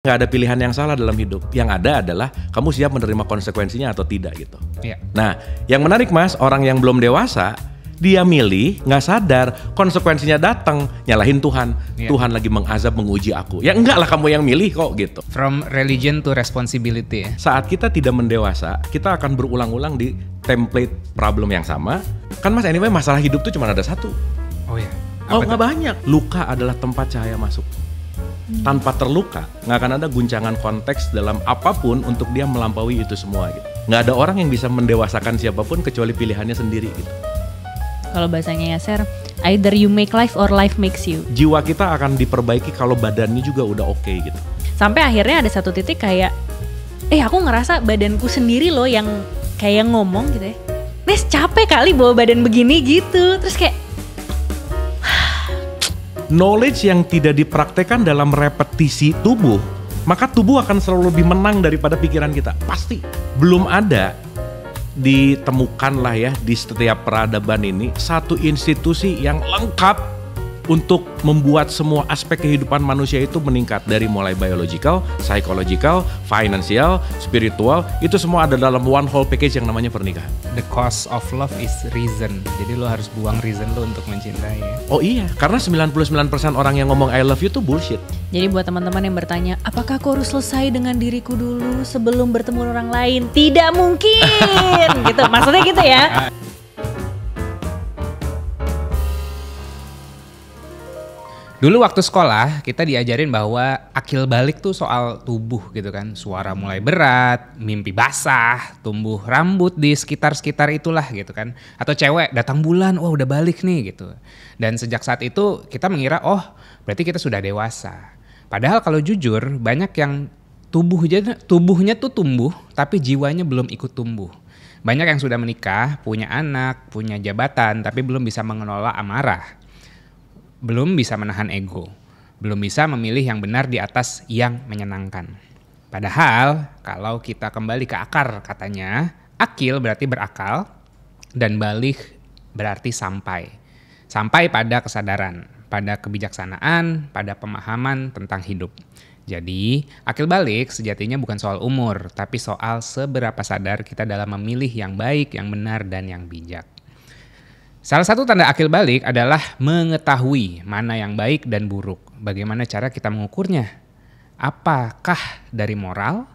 Nggak ada pilihan yang salah dalam hidup. Yang ada adalah kamu siap menerima konsekuensinya atau tidak gitu. Iya. Nah, yang menarik Mas, orang yang belum dewasa, dia milih, nggak sadar, konsekuensinya datang, nyalahin Tuhan. Iya. Tuhan lagi mengazab, menguji aku. Ya enggak lah, kamu yang milih kok gitu. From religion to responsibility ya. Saat kita tidak mendewasa, kita akan berulang-ulang di template problem yang sama. Kan Mas, anyway masalah hidup tuh cuma ada satu. Oh ya. Oh nggak banyak. Luka adalah tempat cahaya masuk. Tanpa terluka, nggak akan ada guncangan konteks dalam apapun untuk dia melampaui itu semua gitu. Nggak ada orang yang bisa mendewasakan siapapun kecuali pilihannya sendiri gitu. Kalau bahasanya Yaser, either you make life or life makes you. Jiwa kita akan diperbaiki kalau badannya juga udah oke gitu. Sampai akhirnya ada satu titik kayak, aku ngerasa badanku sendiri loh yang kayak ngomong gitu ya. Nes capek kali bawa badan begini gitu. Terus kayak, knowledge yang tidak dipraktekkan dalam repetisi tubuh, maka tubuh akan selalu lebih menang daripada pikiran kita. Pasti. Belum ada ditemukan lah ya di setiap peradaban ini satu institusi yang lengkap untuk membuat semua aspek kehidupan manusia itu meningkat, dari mulai biological, psychological, financial, spiritual, itu semua ada dalam one whole package yang namanya pernikahan. The cost of love is reason. Jadi lo harus buang reason lo untuk mencintai ya. Oh iya, karena 99% orang yang ngomong I love you tuh bullshit. jadi buat teman-teman yang bertanya, apakah aku harus selesai dengan diriku dulu sebelum bertemu orang lain? Tidak mungkin, gitu. Maksudnya gitu ya. Dulu waktu sekolah kita diajarin bahwa akil balik tuh soal tubuh gitu kan. Suara mulai berat, mimpi basah, tumbuh rambut di sekitar-sekitar itulah gitu kan. Atau cewek datang bulan, wah udah balik nih gitu. Dan sejak saat itu kita mengira berarti kita sudah dewasa. Padahal kalau jujur banyak yang tubuhnya tuh tumbuh tapi jiwanya belum ikut tumbuh. Banyak yang sudah menikah, punya anak, punya jabatan tapi belum bisa mengelola amarah. Belum bisa menahan ego, belum bisa memilih yang benar di atas yang menyenangkan. Padahal kalau kita kembali ke akar katanya, akil berarti berakal dan balik berarti sampai. Sampai pada kesadaran, pada kebijaksanaan, pada pemahaman tentang hidup. Jadi akil balik sejatinya bukan soal umur, tapi soal seberapa sadar kita dalam memilih yang baik, yang benar, dan yang bijak. Salah satu tanda akil balik adalah mengetahui mana yang baik dan buruk. Bagaimana cara kita mengukurnya? Apakah dari moral,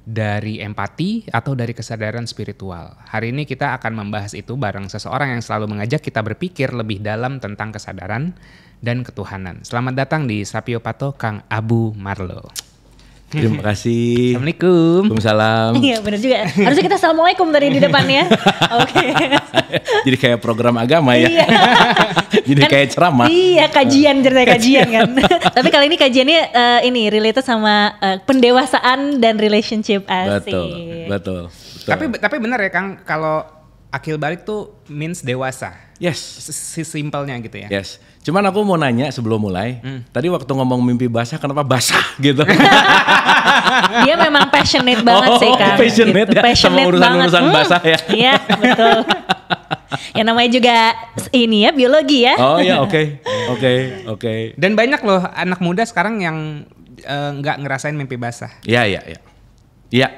dari empati, atau dari kesadaran spiritual? Hari ini kita akan membahas itu bareng seseorang yang selalu mengajak kita berpikir lebih dalam tentang kesadaran dan ketuhanan. Selamat datang di Sapiopato, Kang Abu Marlo. Terima kasih. Assalamualaikum. Waalaikumsalam. Iya benar juga. Harusnya kita assalamualaikum tadi di depannya. Oke. Jadi kayak program agama ya. Iya. Jadi Kan, kayak ceramah. Iya, ceritanya kajian kan. Tapi kali ini kajiannya ini related sama pendewasaan dan relationship. Asik. Betul. Tapi benar ya Kang, kalau akil balik tuh means dewasa. Yes. Simpelnya gitu ya. Yes. Cuman aku mau nanya sebelum mulai. Tadi waktu ngomong mimpi basah, kenapa basah gitu? Dia memang passionate banget sih Kang. Passionate gitu. ya, sama urusan-urusan basah ya. Iya, betul. Yang namanya juga ini ya, biologi ya. Oh ya, oke. Dan banyak loh anak muda sekarang yang nggak ngerasain mimpi basah. Iya.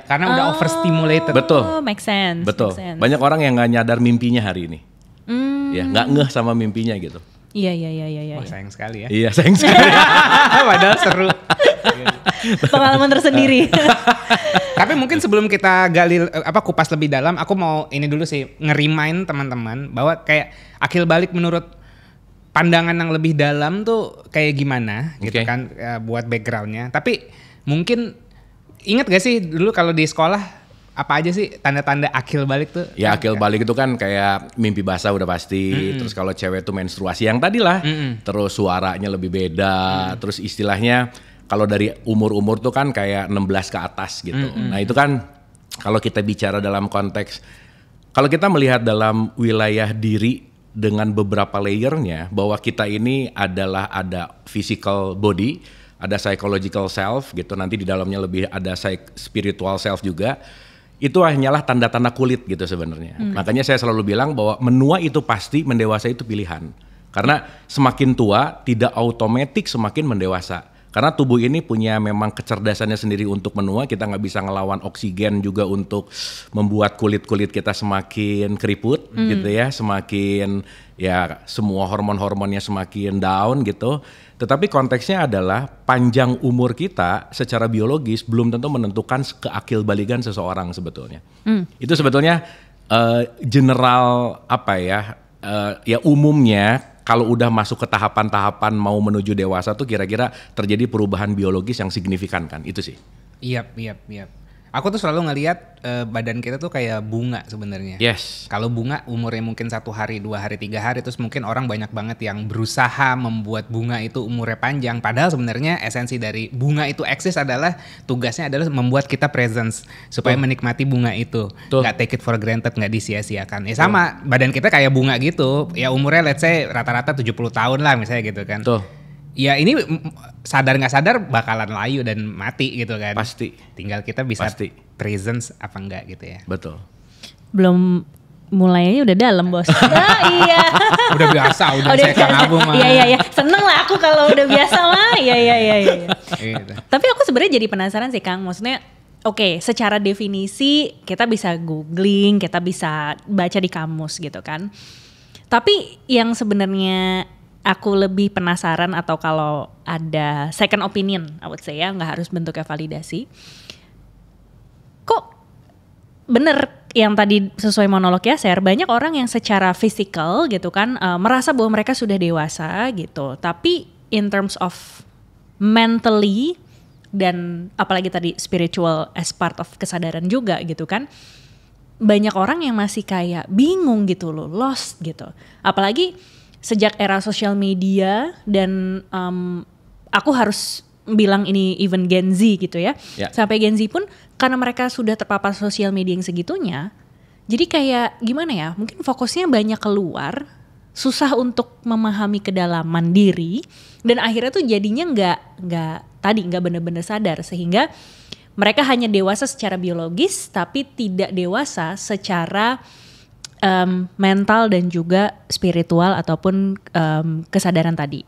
Karena udah overstimulated. Betul. Make sense. Betul. Make sense. Banyak orang yang nggak nyadar mimpinya hari ini. Ya, nggak ngeh sama mimpinya gitu. Iya. Wah sayang sekali ya. Iya, sayang sekali. Padahal seru. Pengalaman tersendiri. Tapi mungkin sebelum kita gali kupas lebih dalam, aku mau ini dulu sih ngerimain teman-teman bahwa kayak akil balik menurut pandangan yang lebih dalam tuh kayak gimana gitu kan, buat backgroundnya. Tapi mungkin ingat gak sih dulu kalau di sekolah apa aja sih tanda-tanda akil balik tuh? Ya akil balik itu kan kayak mimpi basah udah pasti. Terus kalau cewek tuh menstruasi yang tadi lah. Terus suaranya lebih beda. Terus istilahnya kalau dari umur-umur tuh kan kayak 16 ke atas gitu. Nah itu kan kalau kita bicara dalam konteks, kalau kita melihat dalam wilayah diri dengan beberapa layernya, bahwa kita ini adalah ada physical body, ada psychological self gitu. Nanti di dalamnya lebih ada spiritual self juga. Itu hanyalah tanda-tanda kulit gitu sebenarnya. Makanya saya selalu bilang bahwa menua itu pasti, mendewasa itu pilihan. Karena semakin tua tidak otomatis semakin mendewasa. Karena tubuh ini punya memang kecerdasannya sendiri untuk menua, kita nggak bisa ngelawan oksigen juga untuk membuat kulit-kulit kita semakin keriput gitu ya, semakin ya semua hormon-hormonnya semakin down gitu. Tetapi konteksnya adalah panjang umur kita secara biologis belum tentu menentukan keakilbaligan seseorang sebetulnya. Itu sebetulnya general apa ya, ya umumnya kalau udah masuk ke tahapan-tahapan mau menuju dewasa tuh kira-kira terjadi perubahan biologis yang signifikan kan, itu sih. Iya. Aku tuh selalu ngelihat badan kita tuh kayak bunga sebenarnya. Yes. Kalau bunga umurnya mungkin 1 hari, 2 hari, 3 hari, terus mungkin orang banyak banget yang berusaha membuat bunga itu umurnya panjang. Padahal sebenarnya esensi dari bunga itu eksis adalah tugasnya adalah membuat kita presence supaya menikmati bunga itu. Nggak take it for granted, nggak disia-siakan. Ya sama, badan kita kayak bunga gitu. Ya umurnya let's say rata-rata 70 tahun lah misalnya gitu kan. Ya ini sadar nggak sadar bakalan layu dan mati gitu kan. Pasti. Tinggal kita bisa presence apa enggak gitu ya. Betul. Belum mulainya udah dalam bos. Iya. Udah biasa, udah saya Kang Abu mah. Iya. Seneng lah aku kalau udah biasa mah. Iya. Gitu. Tapi aku sebenarnya jadi penasaran sih Kang. Maksudnya oke, secara definisi kita bisa googling, kita bisa baca di kamus gitu kan. Tapi yang sebenarnya aku lebih penasaran atau kalau ada second opinion, I would say ya, nggak harus bentuknya validasi. Kok bener yang tadi sesuai monolog ya, share banyak orang yang secara physical gitu kan merasa bahwa mereka sudah dewasa gitu, tapi in terms of mentally dan apalagi tadi spiritual as part of kesadaran juga gitu kan, banyak orang yang masih kayak bingung gitu loh, lost gitu, apalagi sejak era sosial media dan aku harus bilang ini even Gen Z gitu ya. Sampai Gen Z pun karena mereka sudah terpapar sosial media yang segitunya, jadi kayak gimana ya, mungkin fokusnya banyak keluar, susah untuk memahami kedalaman diri, dan akhirnya tuh jadinya nggak benar-benar sadar, sehingga mereka hanya dewasa secara biologis tapi tidak dewasa secara mental dan juga spiritual ataupun kesadaran tadi.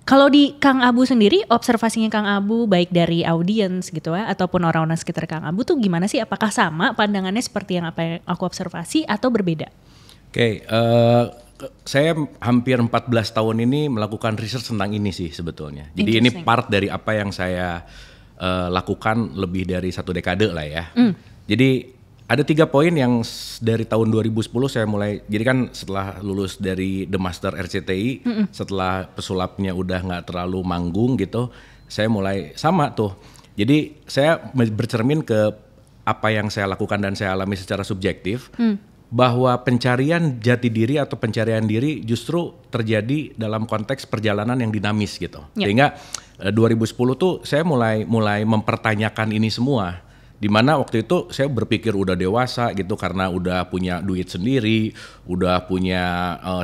Kalau di Kang Abu sendiri, observasinya Kang Abu baik dari audiens gitu ya ataupun orang-orang sekitar Kang Abu tuh gimana sih? Apakah sama pandangannya seperti yang apa yang aku observasi atau berbeda? Oke, saya hampir 14 tahun ini melakukan research tentang ini sih sebetulnya. Jadi ini part dari apa yang saya lakukan lebih dari 1 dekade lah ya. Jadi ada 3 poin yang dari tahun 2010 saya mulai, jadi kan setelah lulus dari The Master RCTI, setelah pesulapnya udah gak terlalu manggung gitu, saya mulai sama tuh. Jadi saya bercermin ke apa yang saya lakukan dan saya alami secara subjektif, bahwa pencarian jati diri atau pencarian diri justru terjadi dalam konteks perjalanan yang dinamis gitu. Sehingga 2010 tuh saya mulai mempertanyakan ini semua. Dimana waktu itu saya berpikir udah dewasa gitu karena udah punya duit sendiri, udah punya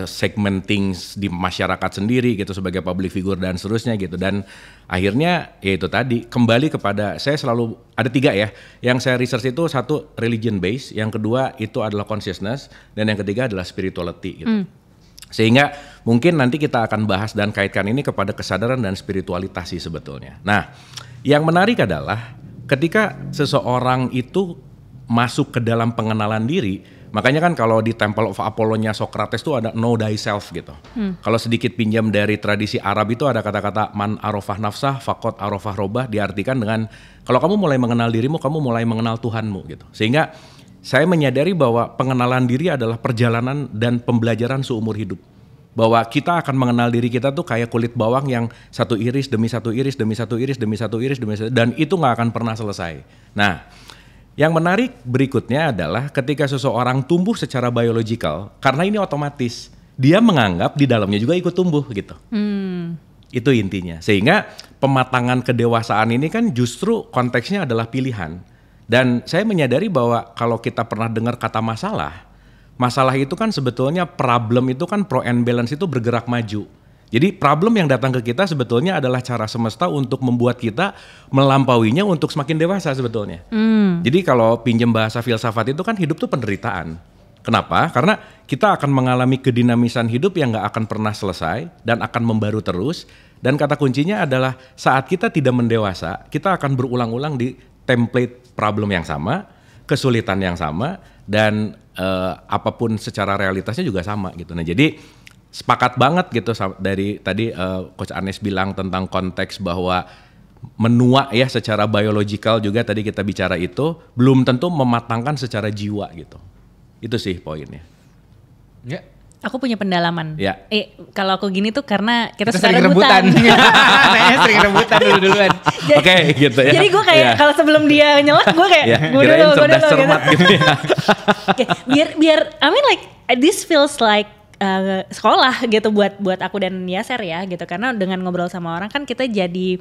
segmenting di masyarakat sendiri gitu sebagai public figure dan seterusnya gitu. Dan akhirnya ya itu tadi kembali kepada, saya selalu ada 3 ya, yang saya research itu 1 religion based, yang kedua itu adalah consciousness, dan yang ketiga adalah spirituality gitu. Sehingga mungkin nanti kita akan bahas dan kaitkan ini kepada kesadaran dan spiritualitas sih sebetulnya. Nah, yang menarik adalah ketika seseorang itu masuk ke dalam pengenalan diri, makanya kan kalau di Temple of Apollo-nya Socrates tuh ada know thyself gitu. Kalau sedikit pinjam dari tradisi Arab itu ada kata-kata man arafah nafsah faqad arafah robah, diartikan dengan kalau kamu mulai mengenal dirimu, kamu mulai mengenal Tuhanmu gitu. Sehingga saya menyadari bahwa pengenalan diri adalah perjalanan dan pembelajaran seumur hidup. Bahwa kita akan mengenal diri kita tuh kayak kulit bawang yang 1 iris demi 1 iris demi 1 iris demi 1 iris demi 1, dan itu nggak akan pernah selesai. Nah, yang menarik berikutnya adalah ketika seseorang tumbuh secara biological, karena ini otomatis dia menganggap di dalamnya juga ikut tumbuh gitu. Itu intinya. Sehingga pematangan kedewasaan ini kan justru konteksnya adalah pilihan. Dan saya menyadari bahwa kalau kita pernah dengar kata masalah itu kan sebetulnya problem itu kan pro and balance itu bergerak maju. Jadi problem yang datang ke kita sebetulnya adalah cara semesta untuk membuat kita melampauinya untuk semakin dewasa sebetulnya. Jadi kalau pinjam bahasa filsafat itu kan hidup tuh penderitaan. Kenapa? Karena kita akan mengalami kedinamisan hidup yang gak akan pernah selesai dan akan membaru terus. Dan kata kuncinya adalah saat kita tidak mendewasa, kita akan berulang-ulang di template problem yang sama, kesulitan yang sama, dan apapun secara realitasnya juga sama gitu. Nah jadi sepakat banget gitu dari tadi Coach Anes bilang tentang konteks bahwa menua ya secara biological juga tadi kita bicara itu belum tentu mematangkan secara jiwa gitu. Itu sih poinnya. Ya. Aku punya pendalaman. Ya. Kalau aku gini tuh karena kita suka sering rebutan. Saya sering rebutan duluan. Oke, gitu ya. Jadi gue kayak kalau sebelum dia nyelak gue kayak gue dulu gitu ya. biar I mean like this feels like sekolah gitu buat aku dan Yaser ya gitu, karena dengan ngobrol sama orang kan kita jadi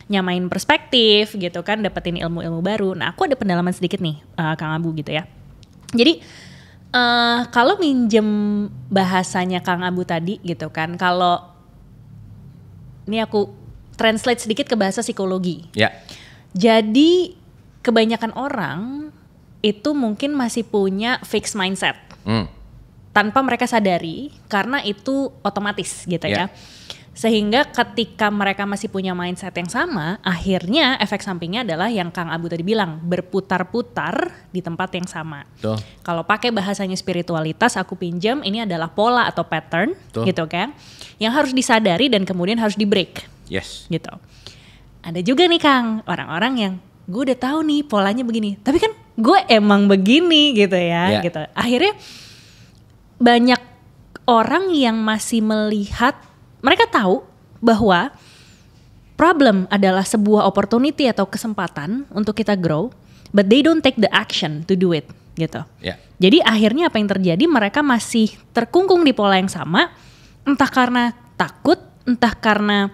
nyamain perspektif gitu kan, dapetin ilmu-ilmu baru. Nah aku ada pendalaman sedikit nih Kang Abu gitu ya. Jadi kalau minjem bahasanya Kang Abu tadi gitu kan, kalau ini aku translate sedikit ke bahasa psikologi. Ya. Jadi kebanyakan orang itu mungkin masih punya fixed mindset. Tanpa mereka sadari, karena itu otomatis gitu ya. Sehingga ketika mereka masih punya mindset yang sama, akhirnya efek sampingnya adalah yang Kang Abu tadi bilang, berputar-putar di tempat yang sama. Kalau pakai bahasanya spiritualitas, aku pinjam, ini adalah pola atau pattern gitu kan, yang harus disadari dan kemudian harus di break. Yes. Gitu. Ada juga nih Kang, orang-orang yang gue udah tahu nih polanya begini, tapi kan gue emang begini gitu ya. Gitu. Akhirnya banyak orang yang masih melihat, mereka tahu bahwa problem adalah sebuah opportunity atau kesempatan untuk kita grow, but they don't take the action to do it gitu. Jadi akhirnya apa yang terjadi, mereka masih terkungkung di pola yang sama, entah karena takut, entah karena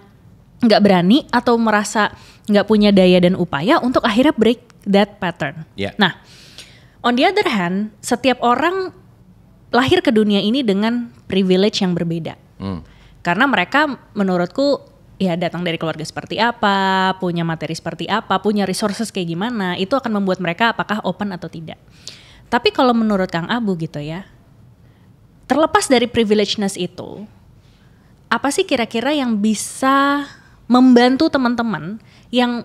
nggak berani atau merasa nggak punya daya dan upaya untuk akhirnya break that pattern. Nah, on the other hand, setiap orang lahir ke dunia ini dengan privilege yang berbeda. Karena mereka menurutku ya datang dari keluarga seperti apa, punya materi seperti apa, punya resources kayak gimana, itu akan membuat mereka apakah open atau tidak. Tapi kalau menurut Kang Abu gitu ya, terlepas dari privilegedness itu, apa sih kira-kira yang bisa membantu teman-teman yang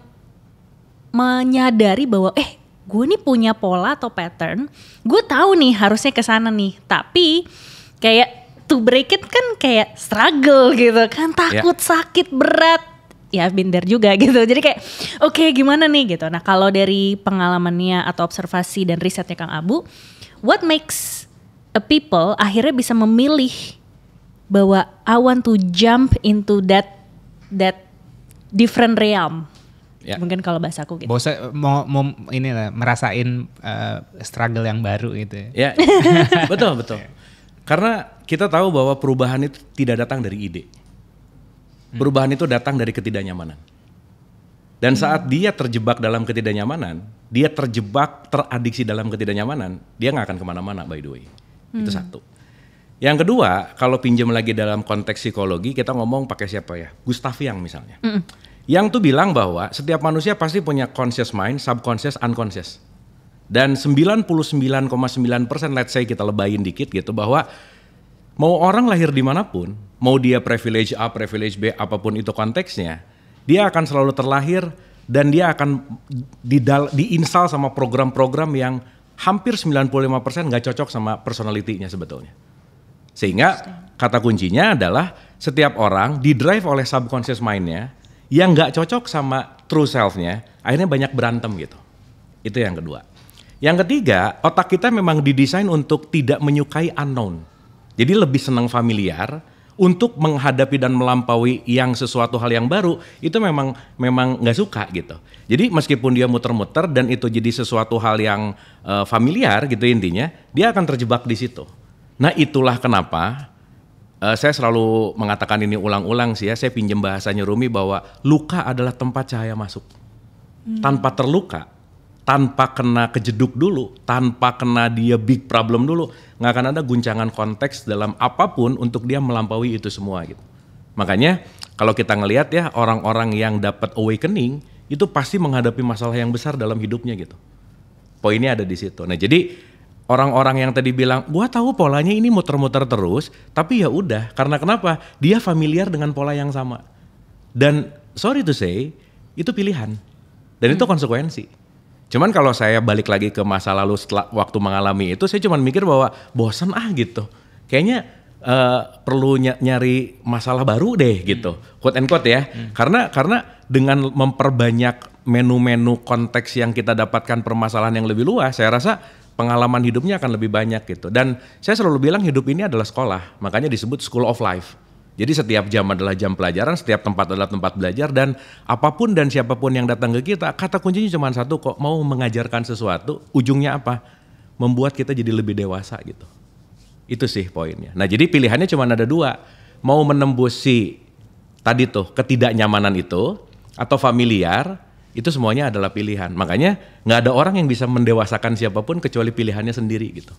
menyadari bahwa gue nih punya pola atau pattern, gue tahu nih harusnya ke sana nih, tapi kayak to break it kan kayak struggle gitu kan, takut sakit berat, ya been there juga gitu. Jadi kayak oke, gimana nih gitu. Nah kalau dari pengalamannya atau observasi dan risetnya Kang Abu, what makes a people akhirnya bisa memilih bahwa I want to jump into that different realm. Mungkin kalau bahasaku gitu. Mau ini lah, merasain struggle yang baru gitu. Ya, betul. Karena kita tahu bahwa perubahan itu tidak datang dari ide. Perubahan itu datang dari ketidaknyamanan. Dan saat dia terjebak dalam ketidaknyamanan, dia teradiksi dalam ketidaknyamanan, dia nggak akan kemana-mana by the way. Itu satu. Yang kedua, kalau pinjam lagi dalam konteks psikologi, kita ngomong pakai siapa ya? Gustav Jung misalnya. Yang tuh bilang bahwa setiap manusia pasti punya conscious mind, subconscious, unconscious. Dan 99,9% let's say kita lebayin dikit gitu, bahwa mau orang lahir dimanapun, mau dia privilege A, privilege B, apapun itu konteksnya, dia akan selalu terlahir dan dia akan diinstal sama program-program yang hampir 95% gak cocok sama personality-nya sebetulnya. Sehingga kata kuncinya adalah setiap orang didrive oleh subconscious mind-nya yang gak cocok sama true self-nya, akhirnya banyak berantem gitu. Itu yang kedua. Yang ketiga, otak kita memang didesain untuk tidak menyukai unknown. Jadi lebih senang familiar, untuk menghadapi dan melampaui yang sesuatu hal yang baru, itu memang gak suka gitu. Jadi meskipun dia muter-muter dan itu jadi sesuatu hal yang familiar gitu intinya, dia akan terjebak di situ. Nah itulah kenapa saya selalu mengatakan ini ulang-ulang sih ya, saya pinjam bahasanya Rumi bahwa luka adalah tempat cahaya masuk. Tanpa terluka, tanpa kena kejeduk dulu, tanpa kena dia big problem dulu, nggak akan ada guncangan konteks dalam apapun untuk dia melampaui itu semua gitu. Makanya kalau kita ngelihat ya orang-orang yang dapat awakening itu pasti menghadapi masalah yang besar dalam hidupnya gitu. Poinnya ada di situ. Nah jadi orang-orang yang tadi bilang, gua tahu polanya ini muter-muter terus, tapi ya udah, karena kenapa? Dia familiar dengan pola yang sama. Dan sorry to say, itu pilihan. Dan itu konsekuensi. Cuman kalau saya balik lagi ke masa lalu setelah waktu mengalami itu, saya cuma mikir bahwa bosan gitu. Kayaknya perlu nyari masalah baru deh gitu. Quote and quote ya. Karena dengan memperbanyak menu-menu konteks yang kita dapatkan permasalahan yang lebih luas, saya rasa pengalaman hidupnya akan lebih banyak gitu. Dan saya selalu bilang hidup ini adalah sekolah. Makanya disebut school of life. Jadi setiap jam adalah jam pelajaran, setiap tempat adalah tempat belajar, dan apapun dan siapapun yang datang ke kita, kata kuncinya cuma satu kok, mau mengajarkan sesuatu, ujungnya apa? Membuat kita jadi lebih dewasa gitu. Itu sih poinnya. Nah jadi pilihannya cuma ada dua, mau menembus si tadi tuh ketidaknyamanan itu, atau familiar, itu semuanya adalah pilihan. Makanya nggak ada orang yang bisa mendewasakan siapapun kecuali pilihannya sendiri gitu.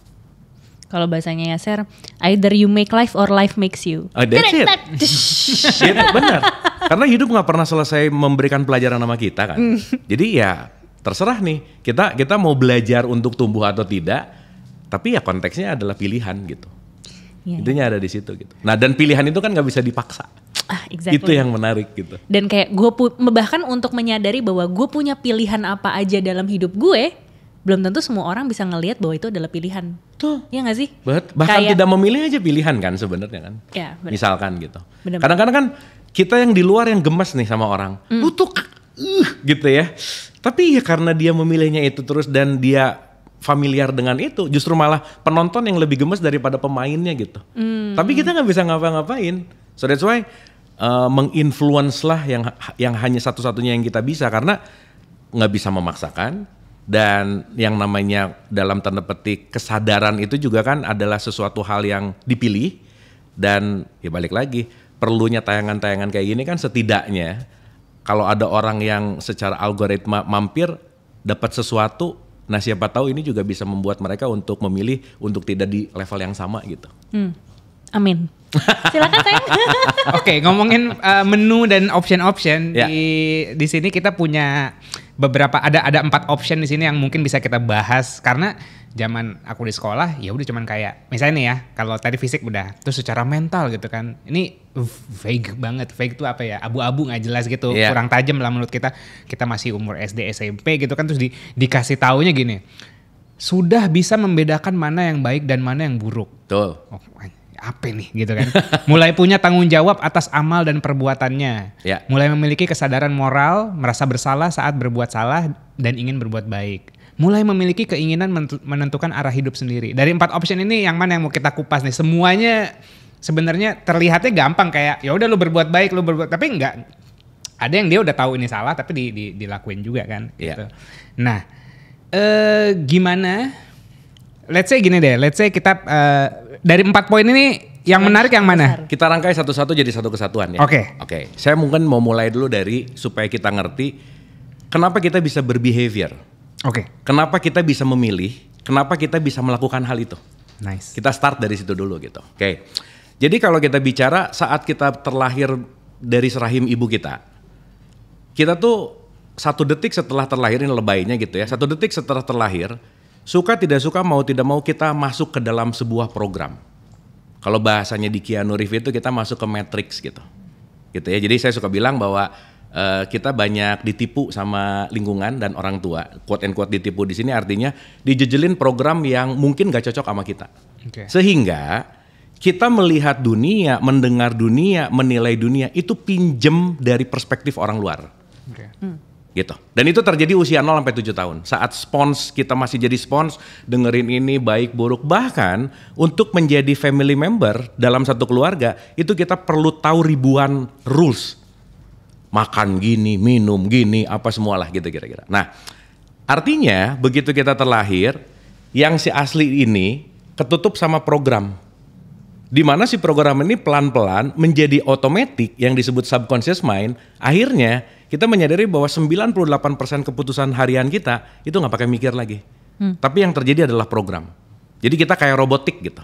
Kalau bahasanya Yaser, either you make life or life makes you. That's it. Gitu, benar. Karena hidup nggak pernah selesai memberikan pelajaran sama kita kan. Jadi ya terserah nih, kita mau belajar untuk tumbuh atau tidak, tapi ya konteksnya adalah pilihan gitu. Intinya ada di situ gitu. Nah dan pilihan itu kan nggak bisa dipaksa. Exactly. Itu yang menarik gitu. Dan kayak gue bahkan untuk menyadari bahwa gue punya pilihan apa aja dalam hidup gue, belum tentu semua orang bisa ngelihat bahwa itu adalah pilihan. Tuh. Iya gak sih? Bahkan tidak memilih aja pilihan kan sebenarnya kan. Ya, misalkan gitu. Bener. Kadang-kadang kan kita yang di luar yang gemes nih sama orang. Lu tuh gitu ya. Tapi ya karena dia memilihnya itu terus dan dia familiar dengan itu, justru malah penonton yang lebih gemes daripada pemainnya gitu. Tapi kita nggak bisa ngapa-ngapain. So that's why menginfluence lah yang hanya satu-satunya yang kita bisa, karena nggak bisa memaksakan. Dan yang namanya dalam tanda petik kesadaran itu juga kan adalah sesuatu hal yang dipilih. Dan ya balik lagi, perlunya tayangan-tayangan kayak gini kan setidaknya kalau ada orang yang secara algoritma mampir dapat sesuatu, nah siapa tahu ini juga bisa membuat mereka untuk memilih untuk tidak di level yang sama gitu. Amin. Silakan sayang. Oke, ngomongin menu dan option-option, Ya. di sini kita punya beberapa, ada 4 option di sini yang mungkin bisa kita bahas, karena zaman aku di sekolah ya udah cuman kayak misalnya nih ya, kalau tadi fisik udah, terus secara mental gitu kan, ini vague banget. Vague itu apa ya, abu-abu nggak jelas gitu, Yeah. kurang tajam lah menurut kita masih umur SD SMP gitu kan, terus dikasih taunya gini, sudah bisa membedakan mana yang baik dan mana yang buruk. Betul. Oh, apa nih gitu kan. Mulai punya tanggung jawab atas amal dan perbuatannya. Ya. Mulai memiliki kesadaran moral, merasa bersalah saat berbuat salah dan ingin berbuat baik. Mulai memiliki keinginan menentukan arah hidup sendiri. Dari 4 option ini yang mana yang mau kita kupas nih? Semuanya sebenarnya terlihatnya gampang, kayak ya udah lu berbuat baik, lu berbuat, tapi enggak. Ada yang dia udah tahu ini salah tapi dilakuin juga kan gitu. Ya. Nah, gimana? Let's say gini deh, kita dari 4 poin ini yang menarik yang mana? Kita rangkai satu-satu jadi satu kesatuan ya. Oke. Saya mungkin mau mulai dulu dari supaya kita ngerti kenapa kita bisa berbehavior. Oke. Kenapa kita bisa memilih, kenapa kita bisa melakukan hal itu. Nice. Kita start dari situ dulu gitu. Oke. Jadi kalau kita bicara saat kita terlahir dari rahim ibu kita tuh 1 detik setelah terlahir, ini lebaynya gitu ya. 1 detik setelah terlahir, suka tidak suka, mau tidak mau kita masuk ke dalam sebuah program. Kalau bahasanya di Keanu Reeves itu kita masuk ke Matrix gitu ya. Jadi saya suka bilang bahwa kita banyak ditipu sama lingkungan dan orang tua. Quote and quote ditipu di sini artinya dijejelin program yang mungkin gak cocok sama kita. Okay. Sehingga kita melihat dunia, mendengar dunia, menilai dunia itu pinjem dari perspektif orang luar. Okay. Gitu. Dan itu terjadi usia 0 sampai 7 tahun. Saat spons, kita masih jadi spons, dengerin ini baik buruk, bahkan untuk menjadi family member dalam satu keluarga, itu kita perlu tahu ribuan rules. Makan gini, minum gini, apa semualah gitu kira-kira. Nah, artinya begitu kita terlahir, yang si asli ini ketutup sama program. Di mana si program ini pelan-pelan menjadi otomatis yang disebut subconscious mind, akhirnya kita menyadari bahwa 98% keputusan harian kita itu nggak pakai mikir lagi. Tapi yang terjadi adalah program. Jadi kita kayak robotik gitu.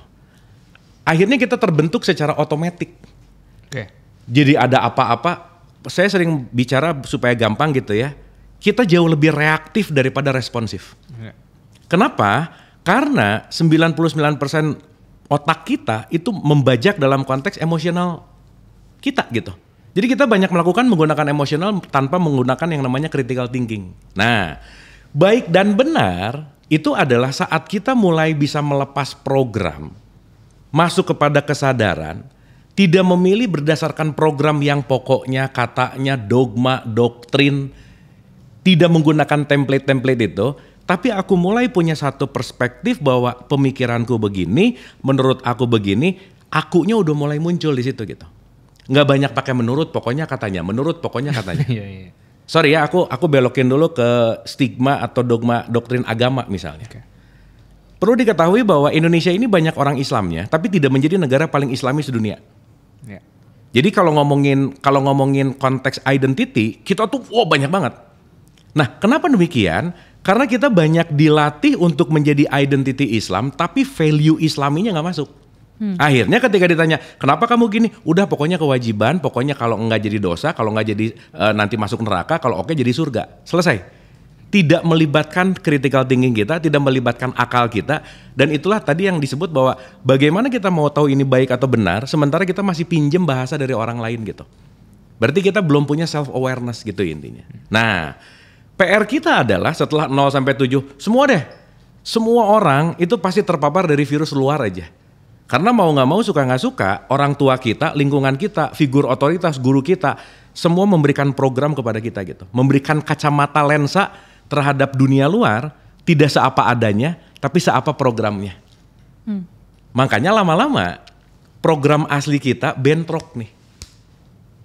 Akhirnya kita terbentuk secara otomatis. Okay. Jadi ada apa-apa, saya sering bicara supaya gampang gitu ya, kita jauh lebih reaktif daripada responsif. Yeah. Kenapa? Karena 99% otak kita itu membajak dalam konteks emosional kita gitu. Jadi kita banyak menggunakan emosional tanpa menggunakan yang namanya critical thinking. Nah, baik dan benar itu adalah saat kita mulai bisa melepas program, masuk kepada kesadaran, tidak memilih berdasarkan program yang pokoknya, katanya, dogma, doktrin, tidak menggunakan template-template itu, tapi aku mulai punya satu perspektif bahwa pemikiranku begini, menurut aku begini, akunya udah mulai muncul di situ gitu. Nggak banyak pakai menurut, pokoknya katanya, menurut pokoknya katanya. Sorry ya, aku belokin dulu ke stigma atau dogma doktrin agama misalnya. Perlu diketahui bahwa Indonesia ini banyak orang Islamnya, tapi tidak menjadi negara paling Islamis di dunia. Jadi kalau ngomongin konteks identity, kita tuh banyak banget. Nah, kenapa demikian? Karena kita banyak dilatih untuk menjadi identity Islam, tapi value Islaminya nggak masuk. Akhirnya ketika ditanya, kenapa kamu gini? Udah pokoknya kewajiban, pokoknya kalau enggak jadi dosa, kalau enggak jadi nanti masuk neraka, kalau oke jadi surga. Selesai. Tidak melibatkan critical thinking kita, tidak melibatkan akal kita, dan itulah tadi yang disebut bahwa bagaimana kita mau tahu ini baik atau benar, sementara kita masih pinjem bahasa dari orang lain gitu. Berarti kita belum punya self awareness gitu intinya. Nah, PR kita adalah setelah 0 sampai 7, semua orang itu pasti terpapar dari virus luar aja. Karena mau nggak mau, suka nggak suka, orang tua kita, lingkungan kita, figur otoritas, guru kita, semua memberikan program kepada kita gitu. Memberikan kacamata lensa terhadap dunia luar, tidak seapa adanya, tapi seapa programnya. Makanya lama-lama, program asli kita bentrok nih.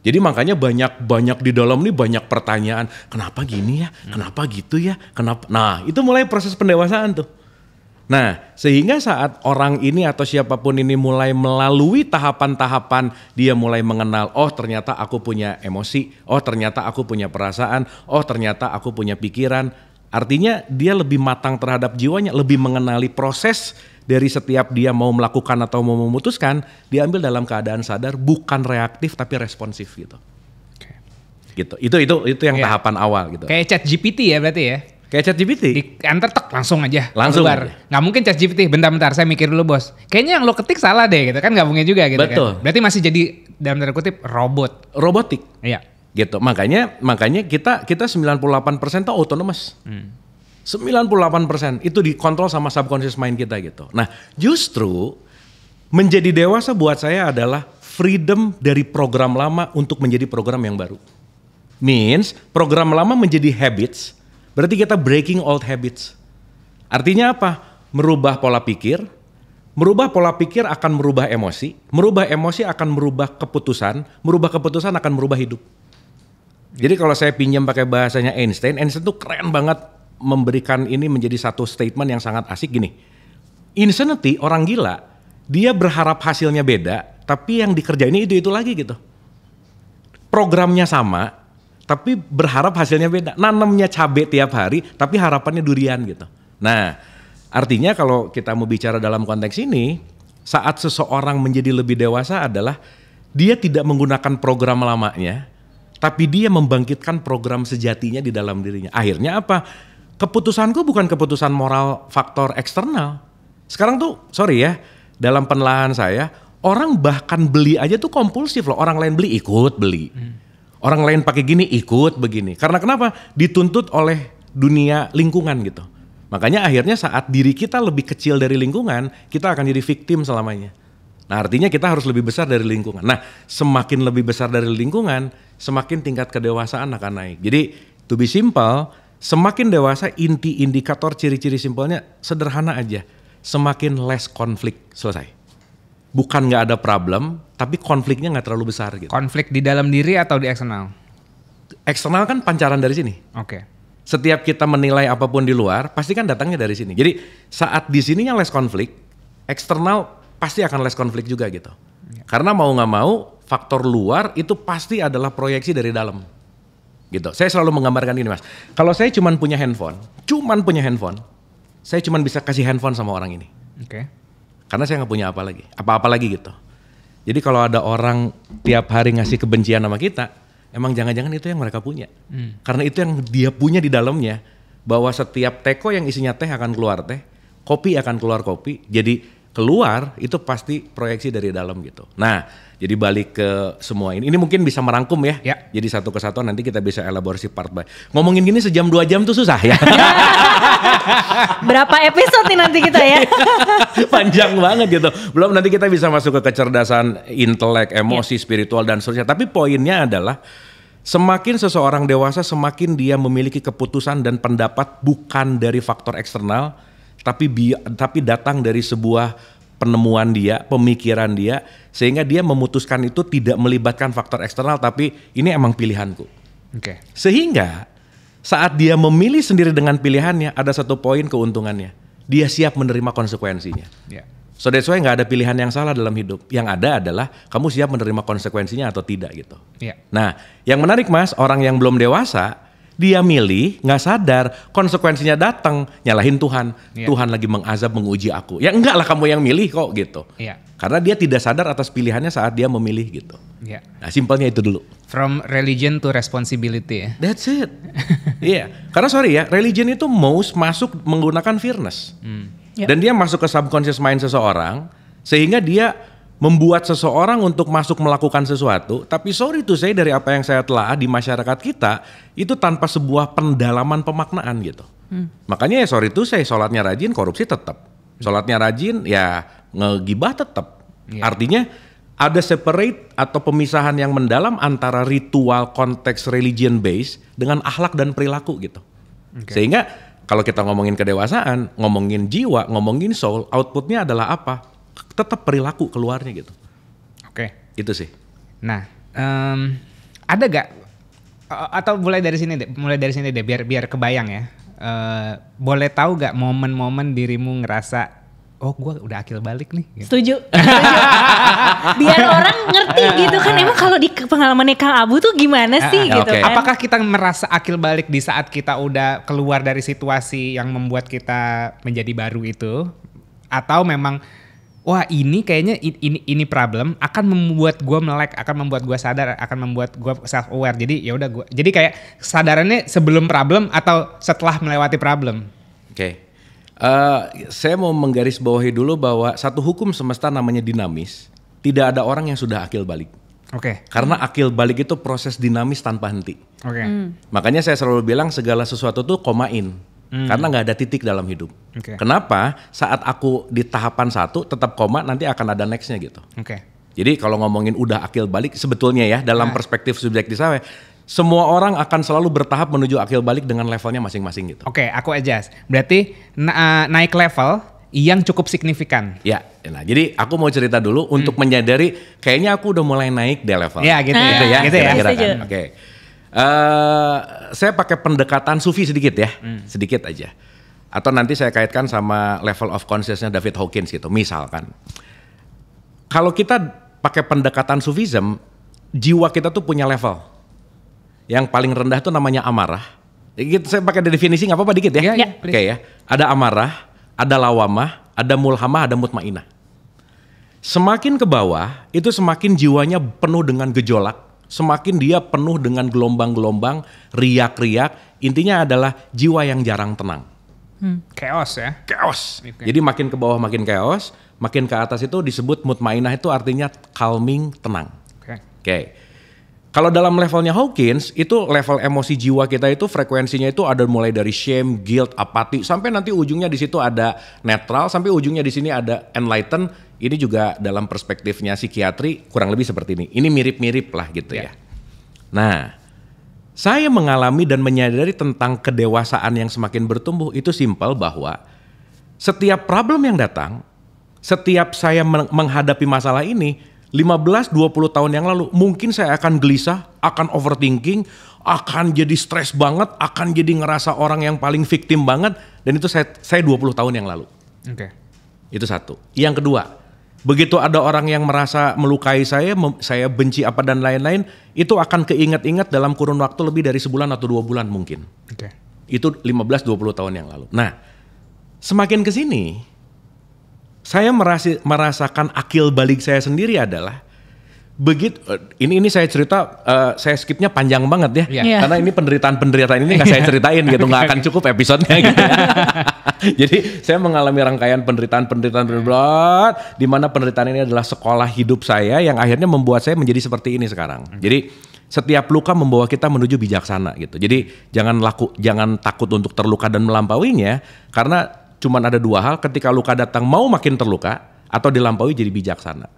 Jadi makanya banyak di dalam nih banyak pertanyaan, kenapa gini ya, kenapa gitu ya, kenapa. Nah itu mulai proses pendewasaan tuh. Nah, sehingga saat orang ini atau siapapun ini mulai melalui tahapan-tahapan, dia mulai mengenal, oh ternyata aku punya emosi, oh ternyata aku punya perasaan, oh ternyata aku punya pikiran. Artinya dia lebih matang terhadap jiwanya, lebih mengenali proses dari setiap dia mau melakukan atau mau memutuskan, diambil dalam keadaan sadar, bukan reaktif tapi responsif gitu. Gitu. Itu yang tahapan awal gitu. Kayak ChatGPT ya berarti ya? Kayak ChatGPT. Di enter langsung aja. Langsung keluar. Nggak mungkin ChatGPT, bentar-bentar saya mikir dulu bos. Kayaknya yang lo ketik salah deh gitu kan, nggak mungkin juga gitu. Betul. Kan. Berarti masih jadi dalam tanda kutip robot. Robotik. Iya. Gitu. Makanya kita 98% tuh autonomous. 98% itu dikontrol sama subconscious mind kita gitu. Nah, justru menjadi dewasa buat saya adalah freedom dari program lama untuk menjadi program yang baru. Means program lama menjadi habits. Berarti kita breaking old habits. Artinya apa? Merubah pola pikir akan merubah emosi akan merubah keputusan akan merubah hidup. Jadi kalau saya pinjam pakai bahasanya Einstein tuh keren banget memberikan ini menjadi satu statement yang sangat asik gini. Insanity, orang gila, dia berharap hasilnya beda, tapi yang dikerjainnya itu lagi gitu. Programnya sama, tapi berharap hasilnya beda. Nanamnya cabai tiap hari, tapi harapannya durian gitu. Nah, artinya kalau kita mau bicara dalam konteks ini, saat seseorang menjadi lebih dewasa adalah dia tidak menggunakan program lamanya, tapi dia membangkitkan program sejatinya di dalam dirinya. Akhirnya apa? Keputusanku bukan keputusan moral faktor eksternal. Sekarang tuh, sorry ya, dalam penelaahan saya, orang bahkan beli aja tuh kompulsif loh. Orang lain beli, ikut beli. Orang lain pakai gini, ikut begini. Karena kenapa? Dituntut oleh dunia lingkungan gitu. Makanya akhirnya saat diri kita lebih kecil dari lingkungan, kita akan jadi victim selamanya. Nah artinya kita harus lebih besar dari lingkungan. Nah semakin lebih besar dari lingkungan, semakin tingkat kedewasaan akan naik. Jadi to be simple, semakin dewasa inti indikator ciri-ciri simpelnya sederhana aja. Semakin less konflik, selesai. Bukan nggak ada problem, tapi konfliknya nggak terlalu besar gitu. Konflik di dalam diri atau di eksternal? Eksternal kan pancaran dari sini. Oke. Setiap kita menilai apapun di luar, pasti kan datangnya dari sini. Jadi saat di sininya less konflik, eksternal pasti akan less konflik juga gitu. Ya. Karena mau nggak mau, faktor luar itu pasti adalah proyeksi dari dalam. Gitu. Saya selalu menggambarkan ini mas. Kalau saya cuman punya handphone, saya cuman bisa kasih handphone sama orang ini. Oke. Karena saya nggak punya apa-apa lagi gitu. Jadi kalau ada orang tiap hari ngasih kebencian sama kita, emang jangan-jangan itu yang mereka punya. Karena itu yang dia punya di dalamnya, bahwa setiap teko yang isinya teh akan keluar teh, kopi akan keluar kopi. Jadi keluar itu pasti proyeksi dari dalam gitu. Nah, jadi balik ke semua ini mungkin bisa merangkum ya. Jadi satu kesatuan nanti kita bisa elaborasi part by. Ngomongin gini sejam 2 jam tuh susah ya. Berapa episode nih nanti kita ya? Panjang banget gitu. Belum nanti kita bisa masuk ke kecerdasan intelek, emosi, spiritual dan seterusnya. Tapi poinnya adalah semakin seseorang dewasa, semakin dia memiliki keputusan dan pendapat bukan dari faktor eksternal, tapi datang dari sebuah penemuan dia, pemikiran dia, sehingga dia memutuskan itu tidak melibatkan faktor eksternal, tapi ini emang pilihanku. Sehingga saat dia memilih sendiri dengan pilihannya, ada satu poin keuntungannya. Dia siap menerima konsekuensinya. So that's why nggak ada pilihan yang salah dalam hidup. Yang ada adalah kamu siap menerima konsekuensinya atau tidak gitu. Nah, yang menarik Mas, orang yang belum dewasa, dia milih nggak sadar konsekuensinya datang, nyalahin Tuhan. Tuhan lagi mengazab, menguji aku. Ya enggak lah, kamu yang milih kok gitu. Karena dia tidak sadar atas pilihannya saat dia memilih gitu. Nah, simpelnya itu dulu. From religion to responsibility ya. That's it. Karena sorry ya, religion itu masuk menggunakan fearness. Dan dia masuk ke subconscious mind seseorang, sehingga dia membuat seseorang untuk masuk melakukan sesuatu, tapi sorry to say dari apa yang saya telah di masyarakat kita, itu tanpa sebuah pendalaman pemaknaan gitu. Makanya ya sorry to say, sholatnya rajin, korupsi tetap. Sholatnya rajin, ya ngegibah tetap. Artinya ada separate atau pemisahan yang mendalam antara ritual konteks religion based dengan akhlak dan perilaku gitu. Sehingga kalau kita ngomongin kedewasaan, ngomongin jiwa, ngomongin soul, outputnya adalah apa? Tetap perilaku keluarnya gitu. Itu sih. Nah, ada gak? Atau mulai dari sini deh, biar kebayang ya. Boleh tahu gak momen-momen dirimu ngerasa, oh gue udah akil balik nih. Gitu. Setuju. Biar orang ngerti gitu kan, emang kalau di pengalamannya Kang Abu tuh gimana sih gitu kan. Apakah kita merasa akil balik di saat kita udah keluar dari situasi yang membuat kita menjadi baru itu? Atau memang, wah ini kayaknya ini problem akan membuat gue melek, akan membuat gue sadar, akan membuat gue self aware. Jadi ya udah gue, jadi kayak kesadarannya sebelum problem atau setelah melewati problem? Saya mau menggarisbawahi dulu bahwa satu hukum semesta namanya dinamis. Tidak ada orang yang sudah akil balik. Karena akil balik itu proses dinamis tanpa henti. Makanya saya selalu bilang segala sesuatu tuh komain. Karena nggak ada titik dalam hidup. Kenapa? Saat aku di tahapan 1 tetap koma, nanti akan ada nextnya gitu. Jadi kalau ngomongin udah akil balik, sebetulnya ya dalam perspektif subjektif saya, semua orang akan selalu bertahap menuju akil balik dengan levelnya masing-masing gitu. Aku adjust. Berarti naik level yang cukup signifikan. Nah jadi aku mau cerita dulu untuk menyadari kayaknya aku udah mulai naik di level. Gitu ya. Kira-kira kan. Saya pakai pendekatan sufi sedikit ya, sedikit aja. Atau nanti saya kaitkan sama level of consciousness David Hawkins gitu. Misalkan, kalau kita pakai pendekatan sufism, jiwa kita tuh punya level. Yang paling rendah tuh namanya amarah. Saya pakai definisi nggak apa-apa dikit ya. Ya. Ada amarah, ada lawamah, ada mulhamah, ada mutmainah. Semakin ke bawah, itu semakin jiwanya penuh dengan gejolak. Semakin dia penuh dengan gelombang-gelombang, riak-riak. Intinya adalah jiwa yang jarang tenang. Chaos ya? Chaos. Jadi makin ke bawah makin chaos, makin ke atas itu disebut mutmainah, itu artinya calming, tenang. Kalau dalam levelnya Hawkins, itu level emosi jiwa kita itu frekuensinya itu ada mulai dari shame, guilt, apati, sampai nanti ujungnya di situ ada netral, sampai ujungnya di sini ada enlighten. Ini juga dalam perspektifnya psikiatri kurang lebih seperti ini. Ini mirip-mirip lah gitu ya. Nah, saya mengalami dan menyadari tentang kedewasaan yang semakin bertumbuh itu simpel bahwa setiap problem yang datang, setiap saya menghadapi masalah ini, 15-20 tahun yang lalu mungkin saya akan gelisah, akan overthinking, akan jadi stres banget, akan jadi ngerasa orang yang paling victim banget, dan itu saya 20 tahun yang lalu. Itu satu. Yang kedua, begitu ada orang yang merasa melukai saya benci apa dan lain-lain, itu akan keinget-inget dalam kurun waktu lebih dari sebulan atau 2 bulan mungkin. Itu 15-20 tahun yang lalu. Nah, semakin ke sini saya merasakan akil balik saya sendiri adalah begitu ini saya cerita saya skipnya panjang banget ya. Iya. Karena ini penderitaan ini nggak saya ceritain gitu, nggak akan cukup episodenya gitu ya. Jadi saya mengalami rangkaian penderitaan berat, di mana penderitaan ini adalah sekolah hidup saya yang akhirnya membuat saya menjadi seperti ini sekarang. Jadi setiap luka membawa kita menuju bijaksana gitu. Jadi jangan takut untuk terluka dan melampauinya, karena cuman ada dua hal, ketika luka datang mau makin terluka atau dilampaui jadi bijaksana.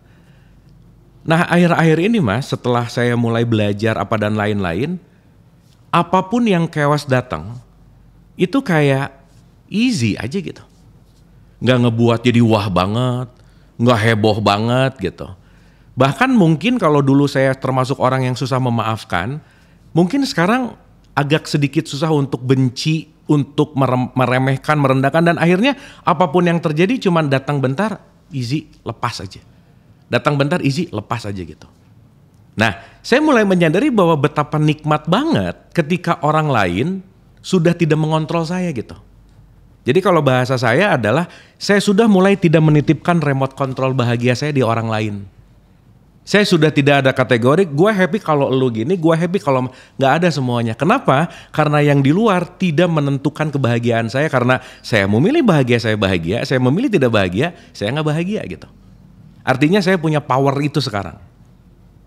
Nah akhir-akhir ini Mas, setelah saya mulai belajar apa dan lain-lain, apapun yang chaos datang, itu kayak easy aja gitu. Nggak ngebuat jadi wah banget, nggak heboh banget gitu. Bahkan mungkin kalau dulu saya termasuk orang yang susah memaafkan, mungkin sekarang agak sedikit susah untuk benci, untuk meremehkan, merendahkan, dan akhirnya apapun yang terjadi cuman datang bentar, easy, lepas aja. Datang bentar, easy, lepas aja gitu. Nah, saya mulai menyadari bahwa betapa nikmat banget ketika orang lain sudah tidak mengontrol saya gitu. Jadi kalau bahasa saya adalah, saya sudah mulai tidak menitipkan remote control bahagia saya di orang lain. Saya sudah tidak ada kategori, gue happy kalau lu gini, gue happy kalau nggak ada semuanya. Kenapa? Karena yang di luar tidak menentukan kebahagiaan saya, karena saya memilih bahagia, saya memilih tidak bahagia, saya nggak bahagia gitu. Artinya saya punya power itu sekarang.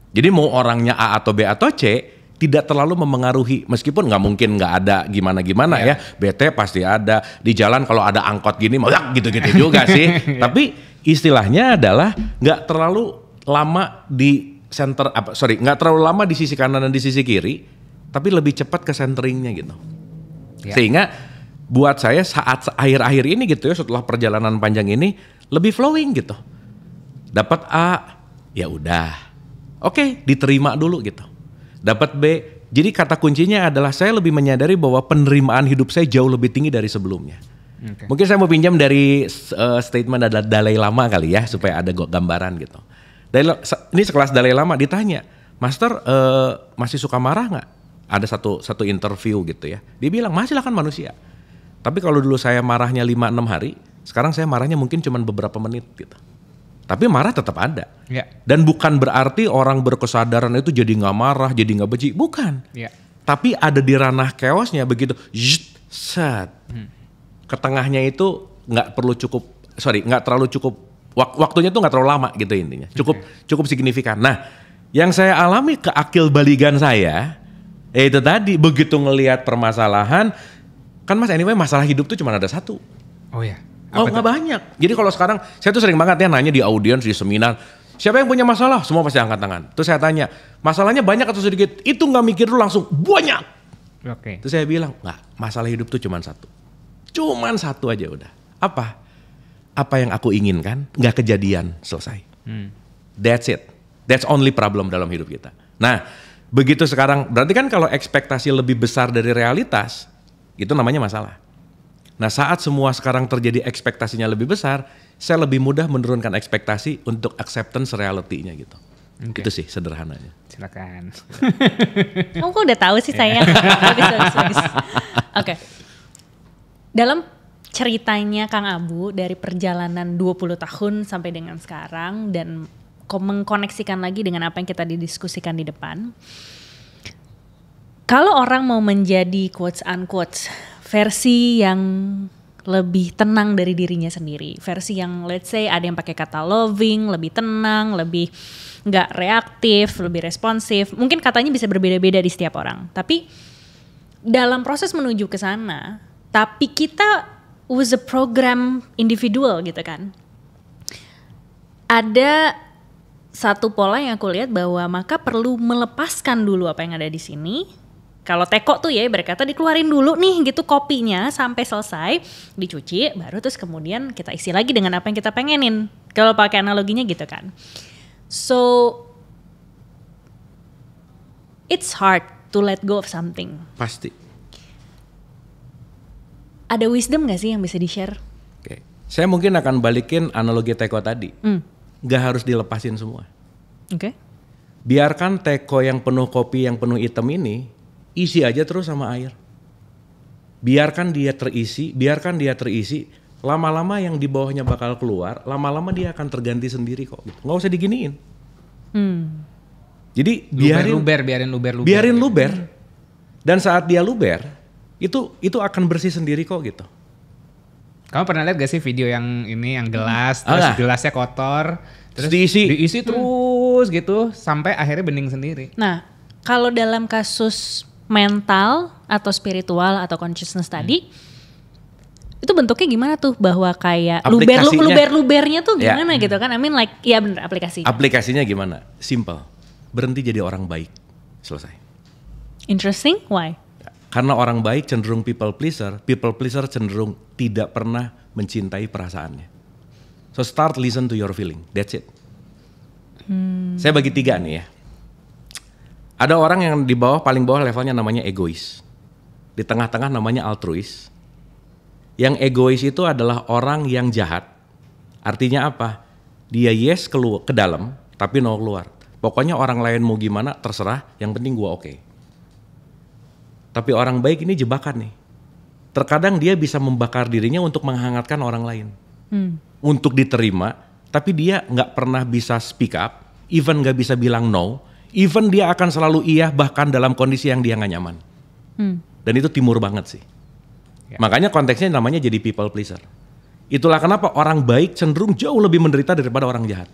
Jadi mau orangnya A atau B atau C tidak terlalu memengaruhi, meskipun nggak mungkin nggak ada gimana-gimana ya. Bete pasti ada, di jalan kalau ada angkot gini malah gitu-gitu juga sih. Tapi istilahnya adalah nggak terlalu lama di nggak terlalu lama di sisi kanan dan di sisi kiri, tapi lebih cepat ke centeringnya gitu. Sehingga buat saya saat akhir-akhir ini gitu ya, setelah perjalanan panjang ini lebih flowing gitu. Dapat A, ya udah, oke, diterima dulu gitu. Dapat B, jadi kata kuncinya adalah saya lebih menyadari bahwa penerimaan hidup saya jauh lebih tinggi dari sebelumnya. Mungkin saya mau pinjam dari statement Dalai Lama kali ya, supaya ada gambaran gitu. Ini sekelas Dalai Lama ditanya, Master masih suka marah nggak? Ada satu interview gitu ya, dia bilang masih lah kan manusia. Tapi kalau dulu saya marahnya 5-6 hari, sekarang saya marahnya mungkin cuma beberapa menit gitu. Tapi marah tetap ada. Dan bukan berarti orang berkesadaran itu jadi nggak marah, jadi nggak benci, bukan. Tapi ada di ranah chaosnya begitu, set. Ke tengahnya itu nggak terlalu cukup, waktunya tuh nggak terlalu lama gitu intinya. Cukup signifikan. Nah, yang saya alami ke akil baligan saya, itu tadi begitu ngelihat permasalahan, kan Mas anyway masalah hidup tuh cuma ada satu. Oh ya. Nggak banyak. Jadi kalau sekarang saya tuh sering banget ya nanya di audiens, di seminar, siapa yang punya masalah? Semua pasti angkat tangan. Terus saya tanya, masalahnya banyak atau sedikit? Itu nggak mikir dulu langsung banyak. Terus saya bilang, nggak, masalah hidup tuh cuman satu. Cuman satu aja udah. Apa? Apa yang aku inginkan nggak kejadian, selesai. That's it. That's only problem dalam hidup kita. Nah, begitu sekarang, berarti kan kalau ekspektasi lebih besar dari realitas, itu namanya masalah. Nah saat semua sekarang terjadi ekspektasinya lebih besar, saya lebih mudah menurunkan ekspektasi untuk acceptance reality-nya gitu. Itu sih sederhananya. Silakan. Kamu kok udah tahu sih sayang? Bagus. Oke. Dalam ceritanya Kang Abu dari perjalanan 20 tahun sampai dengan sekarang dan mengkoneksikan lagi dengan apa yang kita didiskusikan di depan. Kalau orang mau menjadi quotes unquotes versi yang lebih tenang dari dirinya sendiri, versi yang let's say ada yang pakai kata loving, lebih tenang, lebih nggak reaktif, lebih responsif, mungkin katanya bisa berbeda-beda di setiap orang. Tapi dalam proses menuju ke sana, tapi kita was a program individual gitu kan. Ada satu pola yang aku lihat bahwa maka perlu melepaskan dulu apa yang ada di sini. Kalau teko tuh ya berkata dikeluarin dulu nih gitu kopinya sampai selesai, dicuci, baru terus kemudian kita isi lagi dengan apa yang kita pengenin. Kalau pakai analoginya gitu kan. So it's hard to let go of something. Pasti. Ada wisdom gak sih yang bisa di-share? Oke. Saya mungkin akan balikin analogi teko tadi. Gak harus dilepasin semua. Oke. Biarkan teko yang penuh kopi, yang penuh hitam ini isi aja terus sama air. Biarkan dia terisi, lama-lama yang di bawahnya bakal keluar, lama-lama dia akan terganti sendiri kok. Nggak usah diginiin. Jadi biarin luber. Biarin luber. Dan saat dia luber, itu akan bersih sendiri kok gitu. Kamu pernah lihat gak sih video yang ini yang gelas, terus gelasnya kotor, terus diisi terus gitu sampai akhirnya bening sendiri. Nah, kalau dalam kasus mental atau spiritual atau consciousness tadi, itu bentuknya gimana tuh? Bahwa kayak luber-lubernya tuh gimana gitu kan? I mean like, ya bener aplikasinya. Aplikasinya gimana? Simple. Berhenti jadi orang baik. Selesai. Interesting, why? Karena orang baik cenderung people pleaser cenderung tidak pernah mencintai perasaannya. So start listen to your feeling, that's it. Saya bagi 3 nih ya. Ada orang yang di bawah, paling bawah levelnya namanya egois. Di tengah-tengah namanya altruis. Yang egois itu adalah orang yang jahat. Artinya apa? Dia yes ke dalam, tapi no keluar. Pokoknya orang lain mau gimana terserah, yang penting gua oke. Tapi orang baik ini jebakan nih. Terkadang dia bisa membakar dirinya untuk menghangatkan orang lain. Untuk diterima, tapi dia nggak pernah bisa speak up, even nggak bisa bilang no, even dia akan selalu iya bahkan dalam kondisi yang dia nggak nyaman. Dan itu timur banget sih. Makanya konteksnya namanya jadi people pleaser. Itulah kenapa orang baik cenderung jauh lebih menderita daripada orang jahat.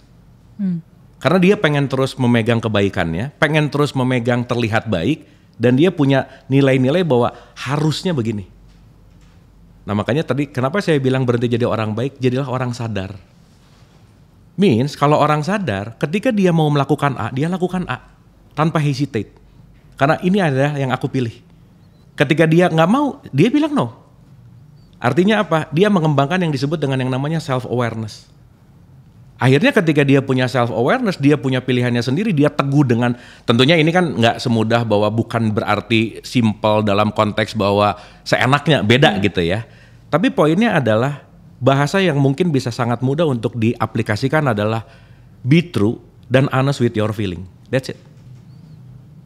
Karena dia pengen terus memegang kebaikannya, pengen terus memegang terlihat baik, dan dia punya nilai-nilai bahwa harusnya begini. Nah makanya tadi kenapa saya bilang berhenti jadi orang baik, jadilah orang sadar. Means kalau orang sadar, ketika dia mau melakukan A, dia lakukan A tanpa hesitate. Karena ini adalah yang aku pilih. Ketika dia nggak mau, dia bilang no. Artinya apa? Dia mengembangkan yang disebut dengan yang namanya self-awareness. Akhirnya ketika dia punya self-awareness, dia punya pilihannya sendiri, dia teguh dengan, tentunya ini kan nggak semudah bahwa bukan berarti simple dalam konteks bahwa seenaknya, beda gitu ya. Tapi poinnya adalah bahasa yang mungkin bisa sangat mudah untuk diaplikasikan adalah be true dan honest with your feeling. That's it.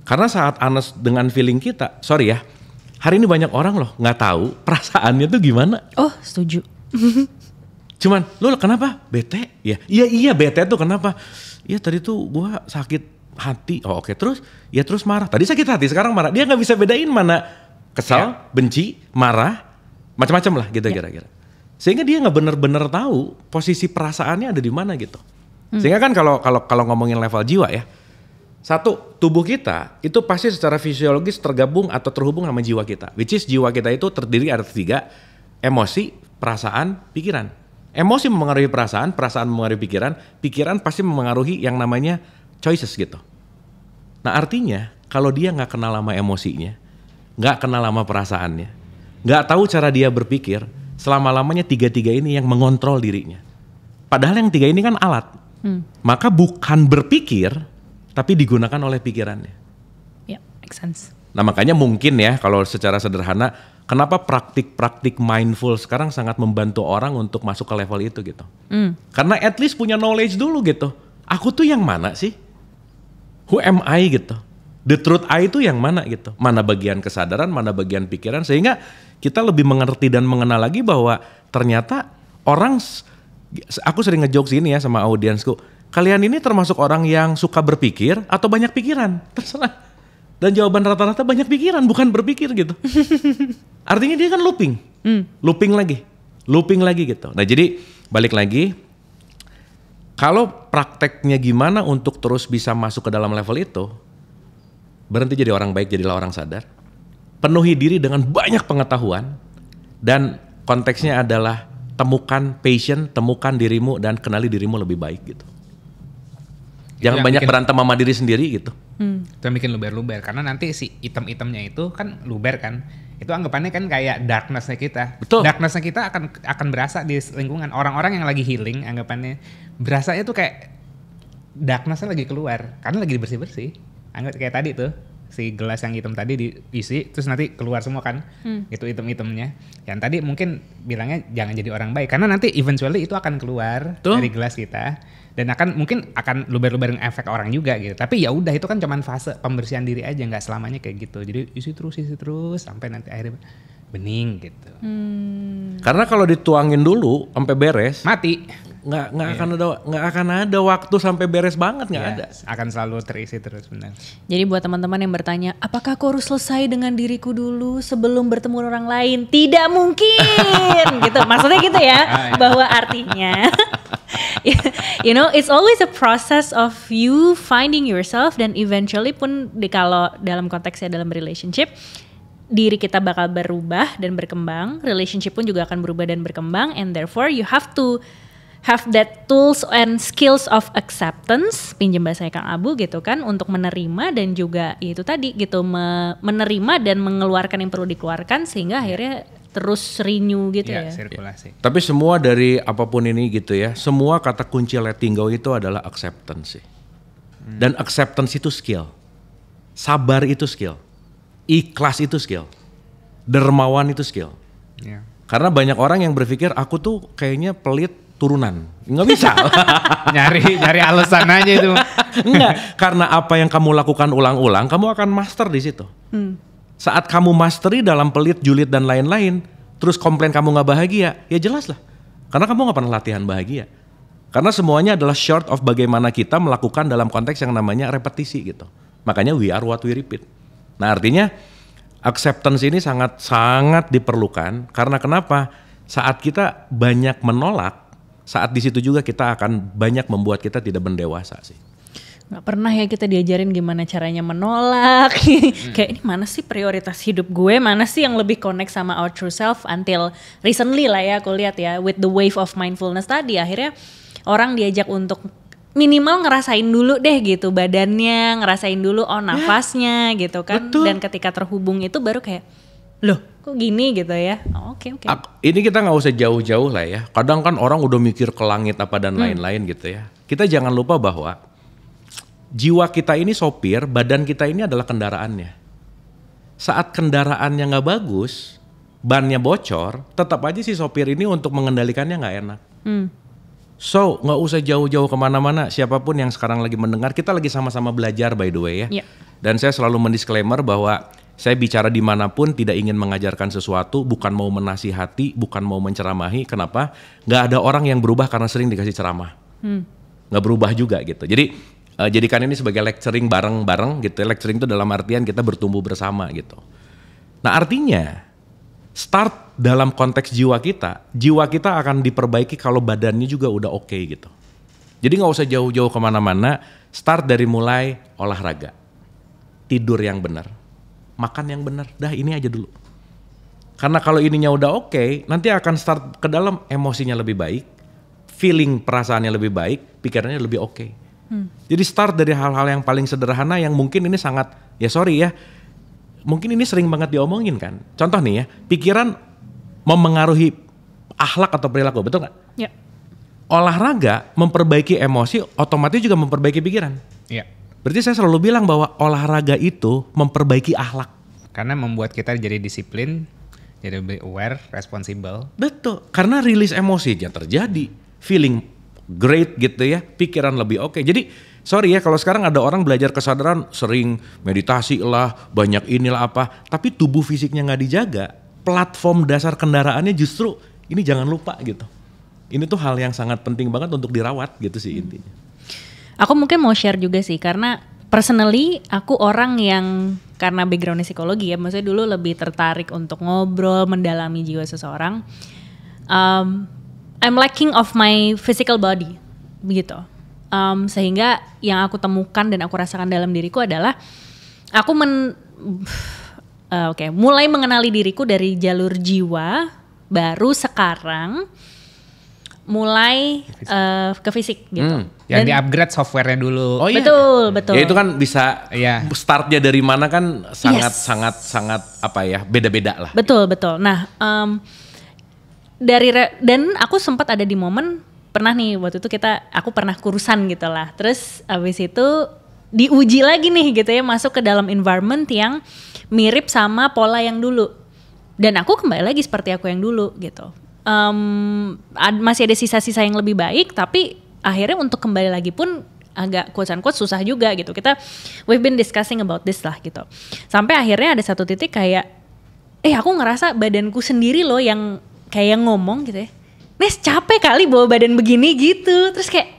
Karena saat honest dengan feeling kita, sorry ya, hari ini banyak orang loh nggak tahu perasaannya tuh gimana. Oh, setuju. Cuman, lo kenapa? Bete? Ya, iya bete tuh kenapa? Iya tadi tuh gua sakit hati. Oh oke, terus? Ya terus marah. Tadi sakit hati, sekarang marah. Dia nggak bisa bedain mana kesal, benci, marah, macam-macam lah gitu kira-kira. Sehingga dia nggak bener-bener tahu posisi perasaannya ada di mana gitu. Sehingga kan kalau ngomongin level jiwa ya, satu, tubuh kita itu pasti secara fisiologis tergabung atau terhubung sama jiwa kita. Which is jiwa kita itu terdiri ada 3, emosi, perasaan, pikiran. Emosi memengaruhi perasaan memengaruhi pikiran pasti memengaruhi yang namanya choices gitu. Nah artinya kalau dia nggak kenal sama emosinya, nggak kenal sama perasaannya, nggak tahu cara dia berpikir, selama-lamanya 3 ini yang mengontrol dirinya. Padahal yang 3 ini kan alat. Maka bukan berpikir, tapi digunakan oleh pikirannya. Ya, make sense. Nah makanya mungkin ya kalau secara sederhana, kenapa praktik-praktik mindful sekarang sangat membantu orang untuk masuk ke level itu gitu. Karena at least punya knowledge dulu gitu. Aku tuh yang mana sih? Who am I gitu? The truth I itu yang mana gitu? Mana bagian kesadaran, mana bagian pikiran. Sehingga kita lebih mengerti dan mengenal lagi bahwa ternyata orang, aku sering ngejokes ini ya sama audiensku. Kalian ini termasuk orang yang suka berpikir atau banyak pikiran? Terserah. Dan jawaban rata-rata banyak pikiran, bukan berpikir gitu. Artinya dia kan looping lagi gitu. Nah jadi balik lagi, kalau prakteknya gimana untuk terus bisa masuk ke dalam level itu, berhenti jadi orang baik, jadilah orang sadar. Penuhi diri dengan banyak pengetahuan, dan konteksnya adalah temukan passion, temukan dirimu dan kenali dirimu lebih baik gitu. Jangan banyak berantem sama diri sendiri gitu. Itu yang bikin luber-luber, karena nanti si item-itemnya itu kan luber kan, itu anggapannya kan kayak darkness-nya kita. Betul. Darkness-nya kita akan berasa di lingkungan orang-orang yang lagi healing, anggapannya berasanya tuh kayak darkness-nya lagi keluar karena lagi bersih-bersih. Anggap kayak tadi tuh si gelas yang hitam tadi diisi terus nanti keluar semua kan, itu item-itemnya. Yang tadi mungkin bilangnya jangan jadi orang baik karena nanti eventually itu akan keluar dari gelas kita. Dan mungkin akan luber-luber efek orang juga gitu. Tapi ya udah itu kan cuman fase pembersihan diri aja, nggak selamanya kayak gitu. Jadi isi terus sampai nanti akhirnya bening gitu. Karena kalau dituangin dulu sampai beres, mati. nggak akan ada waktu sampai beres banget, nggak ada. Akan selalu terisi terus, benar. Jadi buat teman-teman yang bertanya, apakah aku harus selesai dengan diriku dulu sebelum bertemu orang lain? Tidak mungkin, gitu. Maksudnya gitu ya, bahwa artinya, you know, it's always a process of you finding yourself dan eventually pun kalau dalam konteksnya dalam relationship, diri kita bakal berubah dan berkembang, relationship pun juga akan berubah dan berkembang, and therefore you have to have that tools and skills of acceptance, pinjam bahasa Kang Abu gitu kan, untuk menerima dan juga itu tadi gitu, menerima dan mengeluarkan yang perlu dikeluarkan sehingga akhirnya terus renew gitu ya. Sirkulasi. Tapi semua dari apapun ini gitu ya, semua kata kunci letting go itu adalah acceptance sih. Dan acceptance itu skill, sabar itu skill. Ikhlas itu skill, dermawan itu skill. Karena banyak orang yang berpikir aku tuh kayaknya pelit turunan, nggak bisa. nyari alasan aja itu. Enggak, karena apa yang kamu lakukan ulang-ulang, kamu akan master di situ. Saat kamu mastery dalam pelit, julid dan lain-lain, terus komplain kamu nggak bahagia, ya jelas lah. Karena kamu nggak pernah latihan bahagia. Karena semuanya adalah short of bagaimana kita melakukan dalam konteks yang namanya repetisi gitu. Makanya we are what we repeat. Nah artinya acceptance ini sangat diperlukan karena kenapa? Saat kita banyak menolak, saat di situ juga kita akan banyak membuat kita tidak mendewasa sih. Gak pernah ya kita diajarin gimana caranya menolak. Kayak ini mana sih prioritas hidup gue, mana sih yang lebih connect sama our true self until recently lah ya aku lihat ya with the wave of mindfulness tadi akhirnya orang diajak untuk minimal ngerasain dulu deh gitu badannya, ngerasain dulu nafasnya gitu kan. Betul. Dan ketika terhubung itu baru kayak loh kok gini gitu ya. Oke. Ini kita gak usah jauh-jauh lah ya. Kadang kan orang udah mikir ke langit apa dan lain-lain gitu ya. Kita jangan lupa bahwa jiwa kita ini sopir, badan kita ini adalah kendaraannya. Saat kendaraannya gak bagus, bannya bocor, tetap aja si sopir ini untuk mengendalikannya gak enak. So, nggak usah jauh-jauh kemana-mana. Siapapun yang sekarang lagi mendengar, kita lagi sama-sama belajar by the way ya. Yeah. Dan saya selalu mendisklaimer bahwa saya bicara dimanapun tidak ingin mengajarkan sesuatu, bukan mau menasihati, bukan mau menceramahi. Kenapa? Nggak ada orang yang berubah karena sering dikasih ceramah. Nggak berubah juga gitu. Jadi jadikan ini sebagai lecturing bareng-bareng gitu. Lecturing itu dalam artian kita bertumbuh bersama gitu. Nah artinya start dalam konteks jiwa kita akan diperbaiki kalau badannya juga udah oke gitu. Jadi nggak usah jauh-jauh kemana-mana, start dari mulai olahraga, tidur yang benar, makan yang benar, dah ini aja dulu. Karena kalau ininya udah oke, nanti akan start ke dalam emosinya lebih baik, feeling perasaannya lebih baik, pikirannya lebih oke. Jadi start dari hal-hal yang paling sederhana yang mungkin ini sangat, ya sorry ya, mungkin ini sering banget diomongin kan. Contoh nih ya, pikiran memengaruhi akhlak atau perilaku, betul nggak? Ya. Olahraga memperbaiki emosi, otomatis juga memperbaiki pikiran. Iya. Berarti saya selalu bilang bahwa olahraga itu memperbaiki akhlak. Karena membuat kita jadi disiplin, jadi lebih aware, responsible. Betul, karena rilis emosinya terjadi, feeling great gitu ya, pikiran lebih oke. Jadi sorry ya kalau sekarang ada orang belajar kesadaran sering meditasi lah, banyak inilah apa, tapi tubuh fisiknya nggak dijaga, platform dasar kendaraannya justru ini jangan lupa gitu. Ini tuh hal yang sangat penting banget untuk dirawat gitu sih intinya. Aku mungkin mau share juga sih karena personally aku orang yang karena backgroundnya psikologi ya, maksudnya dulu lebih tertarik untuk ngobrol, mendalami jiwa seseorang. I'm lacking of my physical body begitu. Sehingga yang aku temukan dan aku rasakan dalam diriku adalah aku mulai mengenali diriku dari jalur jiwa, baru sekarang mulai ke fisik gitu. Yang di-upgrade softwarenya dulu. Oh iya. Betul. Ya itu kan bisa startnya dari mana kan sangat apa ya, beda-beda lah. Betul. Nah, dan aku sempat ada di momen pernah nih waktu itu aku pernah kurusan gitu lah. Terus abis itu diuji lagi nih gitu ya, masuk ke dalam environment yang mirip sama pola yang dulu. Dan aku kembali lagi seperti aku yang dulu gitu. Masih ada sisa-sisa yang lebih baik, tapi akhirnya untuk kembali lagi pun agak quote-unquote susah juga gitu. We've been discussing about this lah gitu. Sampai akhirnya ada satu titik kayak, aku ngerasa badanku sendiri loh yang kayak ngomong gitu ya. Nes capek kali bawa badan begini gitu. Terus kayak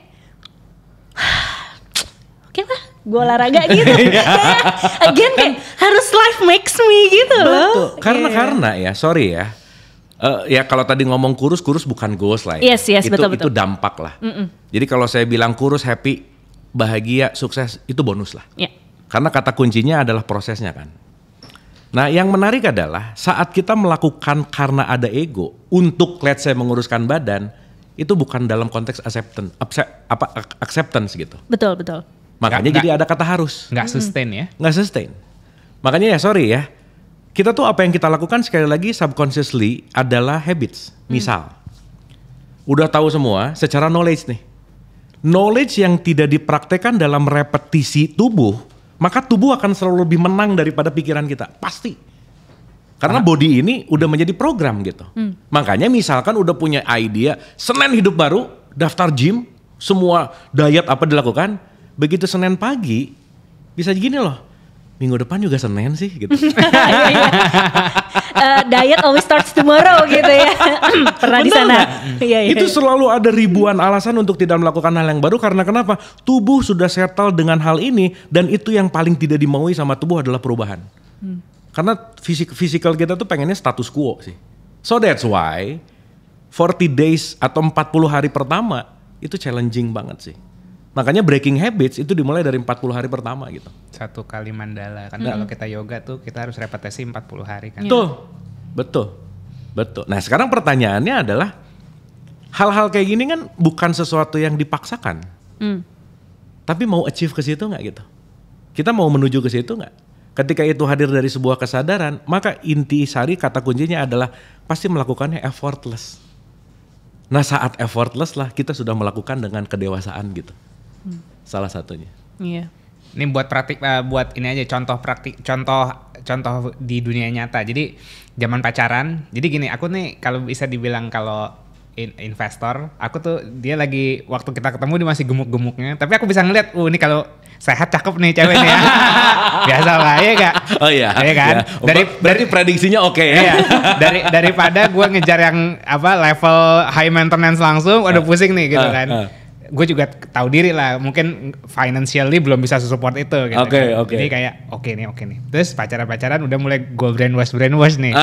oke lah, gue olahraga gitu. Again kayak harus life makes me gitu loh. Betul. Karena ya, sorry ya. Ya kalau tadi ngomong kurus bukan goals lah ya. Yes, betul. Itu dampak lah. Jadi kalau saya bilang kurus, happy, bahagia, sukses, itu bonus lah. Yeah. Karena kata kuncinya adalah prosesnya kan. Nah yang menarik adalah saat kita melakukan karena ada ego untuk let's say menguruskan badan, itu bukan dalam konteks acceptance gitu. Betul. Makanya jadi ada kata harus. Nggak sustain ya. Nggak sustain. Makanya ya sorry ya, kita tuh apa yang kita lakukan sekali lagi subconsciously adalah habits. Misal, udah tahu semua secara knowledge nih. Knowledge yang tidak dipraktekkan dalam repetisi tubuh, maka tubuh akan selalu lebih menang daripada pikiran kita. Pasti. Karena body ini udah menjadi program gitu. Makanya misalkan udah punya idea, Senin hidup baru, daftar gym, semua diet apa dilakukan, begitu Senin pagi, bisa gini loh, minggu depan juga Senin sih gitu. Diet always starts tomorrow gitu ya. Pernah di sana. Iya. Itu selalu ada ribuan alasan untuk tidak melakukan hal yang baru karena kenapa? Tubuh sudah settle dengan hal ini dan itu yang paling tidak dimaui sama tubuh adalah perubahan. Karena physical kita tuh pengennya status quo sih. So that's why 40 days atau 40 hari pertama itu challenging banget sih. Makanya breaking habits itu dimulai dari 40 hari pertama gitu. 1 kali mandala kan kalau kita yoga tuh kita harus repetisi 40 hari kan. Betul. Nah sekarang pertanyaannya adalah hal-hal kayak gini kan bukan sesuatu yang dipaksakan. Tapi mau achieve ke situ nggak gitu? Kita mau menuju ke situ nggak? Ketika itu hadir dari sebuah kesadaran, maka intisari kata kuncinya adalah pasti melakukannya effortless. Nah saat effortless lah kita sudah melakukan dengan kedewasaan gitu. Salah satunya. Iya. Ini buat praktik, buat ini aja contoh di dunia nyata. Jadi zaman pacaran, jadi gini, aku nih kalau bisa dibilang kalau investor, aku tuh dia lagi waktu kita ketemu dia masih gemuk-gemuknya, tapi aku bisa ngeliat, ini kalau sehat cakep nih cewek nih ya. Biasa lah ya gak? Oh iya. Iya kan? Ya. Berarti prediksinya oke ya. Iya. Daripada gue ngejar yang level high maintenance langsung, udah pusing nih gitu kan. Gue juga tahu diri lah, mungkin financially belum bisa support itu gitu. Oke. Jadi kayak oke nih. Terus pacaran udah mulai gue brainwash nih.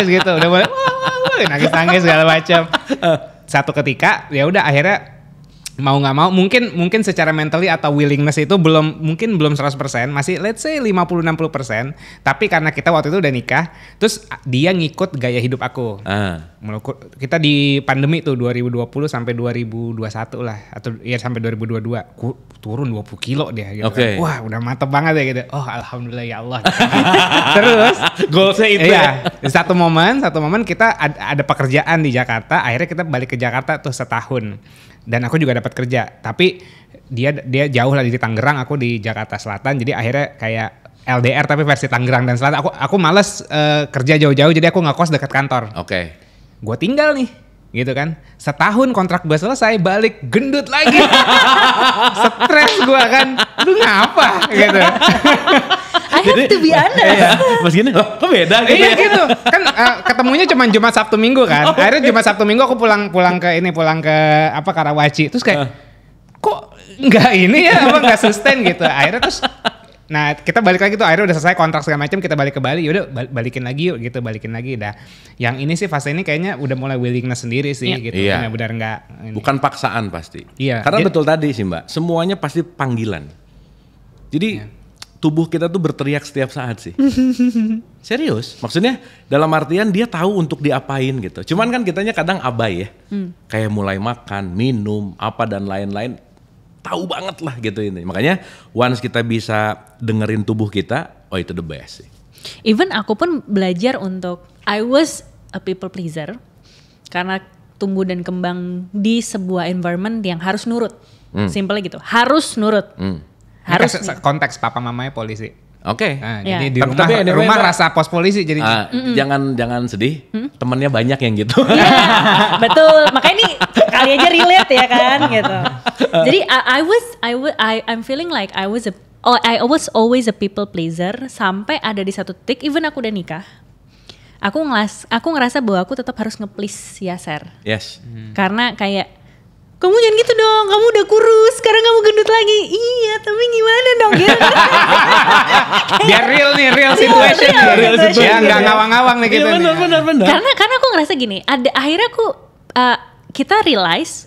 Gitu, udah mulai nangis segala macam. Satu ketika ya udah akhirnya mau nggak mau mungkin secara mentally atau willingness itu belum 100%, masih let's say 50-60%, tapi karena kita waktu itu udah nikah, terus dia ngikut gaya hidup aku. Kita di pandemi tuh 2020 sampai 2021 lah, atau ya sampai 2022 turun 20 kilo dia gitu. Okay. Wah udah mantep banget ya gitu. Oh alhamdulillah ya Allah. Terus goalsnya itu ya. Satu momen kita ada pekerjaan di Jakarta, akhirnya kita balik ke Jakarta tuh setahun. Dan aku juga dapat kerja, tapi dia jauh lah di Tangerang, aku di Jakarta Selatan, jadi akhirnya kayak LDR tapi versi Tangerang dan Selatan. Aku males kerja jauh-jauh, jadi aku ngekos dekat kantor. Oke. Gue tinggal nih, gitu kan. Setahun kontrak gue selesai, balik gendut lagi. Stres gue kan, lu ngapa gitu. I have to be honest. Mas gini, kok beda gitu iya ya? gitu. Kan ketemunya cuma Jumat Sabtu Minggu kan. Akhirnya Jumat Sabtu Minggu aku pulang ke Karawaci. Terus kayak kok enggak ini ya, enggak sustain gitu. Akhirnya terus nah kita balik lagi tuh, akhirnya udah selesai kontrak segala macam, kita balik ke Bali. Yaudah balikin lagi yuk gitu, balikin lagi. Dah. Yang ini sih fase ini kayaknya udah mulai willingness sendiri sih gitu. Iya. Benar-benar enggak ini. Bukan paksaan pasti. Iya. Karena betul tadi sih Mbak, semuanya pasti panggilan. Jadi tubuh kita tuh berteriak setiap saat sih. Serius, maksudnya dalam artian dia tahu untuk diapain gitu. Cuman kan kitanya kadang abai ya. Kayak mulai makan, minum, apa dan lain-lain. Tahu banget lah gitu ini. Makanya once kita bisa dengerin tubuh kita, oh itu the best sih. Even aku pun belajar untuk, I was a people pleaser. Karena tumbuh dan kembang di sebuah environment yang harus nurut. Simpelnya gitu, harus nurut. Harus konteks papa mamanya polisi. Oke. Nah, jadi di rumah rasa pos polisi jadi. Jangan sedih, temennya banyak yang gitu. Betul, makanya ini kali aja relate ya kan gitu. Jadi I'm feeling like I was always a people pleaser sampai ada di satu titik, even aku udah nikah. aku ngerasa bahwa aku tetap harus nge-please Yaser. Yes. Karena kayak kamu jangan gitu dong, kamu udah kurus, sekarang kamu gendut lagi. Iya, tapi gimana dong gitu. Biar real situation. Real situation. Ya nggak ngawang-ngawang nih kita. Iya, benar. Karena aku ngerasa gini, akhirnya kita realize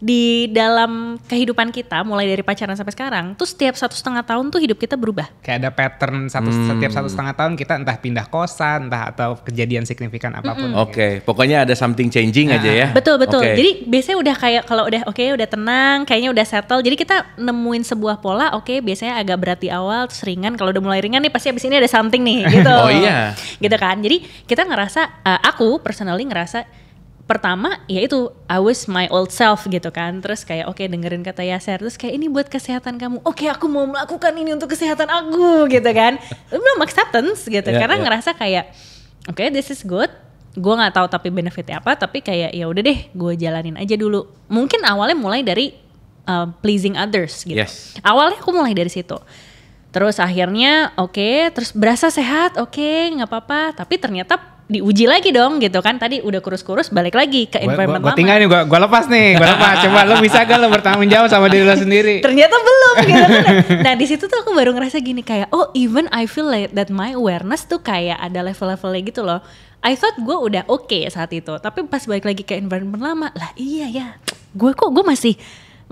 di dalam kehidupan kita mulai dari pacaran sampai sekarang tuh setiap 1,5 tahun tuh hidup kita berubah. Kayak ada pattern setiap 1,5 tahun kita entah pindah kosan, entah atau kejadian signifikan apapun. Oke, pokoknya ada something changing aja ya. Betul. Okay. Jadi biasanya udah kayak kalau udah udah tenang, kayaknya udah settle. Jadi kita nemuin sebuah pola, biasanya agak berat di awal, terus ringan. Kalau udah mulai ringan nih pasti abis ini ada something nih gitu. Oh iya. Gitu kan. Jadi kita ngerasa, aku personally ngerasa pertama ya itu I was my old self gitu kan, terus kayak dengerin kata Yaser, terus kayak ini buat kesehatan kamu, aku mau melakukan ini untuk kesehatan aku gitu kan, belum acceptance gitu karena ngerasa kayak this is good, gue nggak tahu tapi benefitnya apa, tapi kayak ya udah deh gue jalanin aja dulu. Mungkin awalnya mulai dari pleasing others gitu, awalnya aku mulai dari situ. Terus akhirnya terus berasa sehat, nggak apa-apa, tapi ternyata diuji lagi dong gitu kan, tadi udah kurus-kurus balik lagi ke environment lama. Gue tinggal nih, gue lepas nih, coba lo bisa gak lo bertanggung jawab sama diri lo sendiri? Ternyata belum gitu kan. Nah di situ tuh aku baru ngerasa gini kayak even I feel like that my awareness tuh kayak ada level-levelnya gitu loh. I thought gue udah saat itu, tapi pas balik lagi ke environment lama, lah iya ya, gue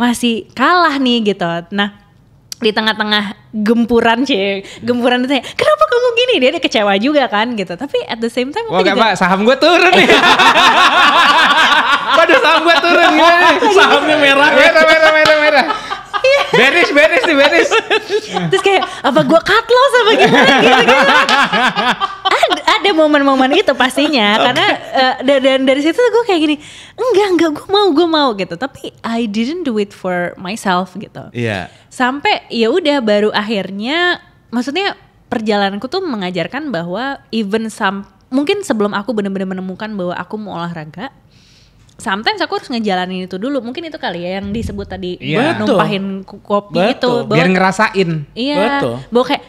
masih kalah nih gitu. Nah di tengah-tengah gempuran itu kayak kenapa kamu gini, dia kecewa juga kan gitu, tapi at the same time gak Pak, saham gue turun nih. Waduh, saham gue turun gimana nih, sahamnya merah. Beres. Terus kayak apa gue cut loss apa gimana gitu. Ada momen-momen itu pastinya karena dan dari situ gue kayak gini, enggak gue mau gitu, tapi I didn't do it for myself gitu. Sampai ya udah baru akhirnya, maksudnya perjalananku tuh mengajarkan bahwa mungkin sebelum aku benar-benar menemukan bahwa aku mau olahraga, sometimes aku harus ngejalanin itu dulu. Mungkin itu kali ya yang disebut tadi, numpahin kopi gitu. Biar ngerasain. Iya. Bahwa kayak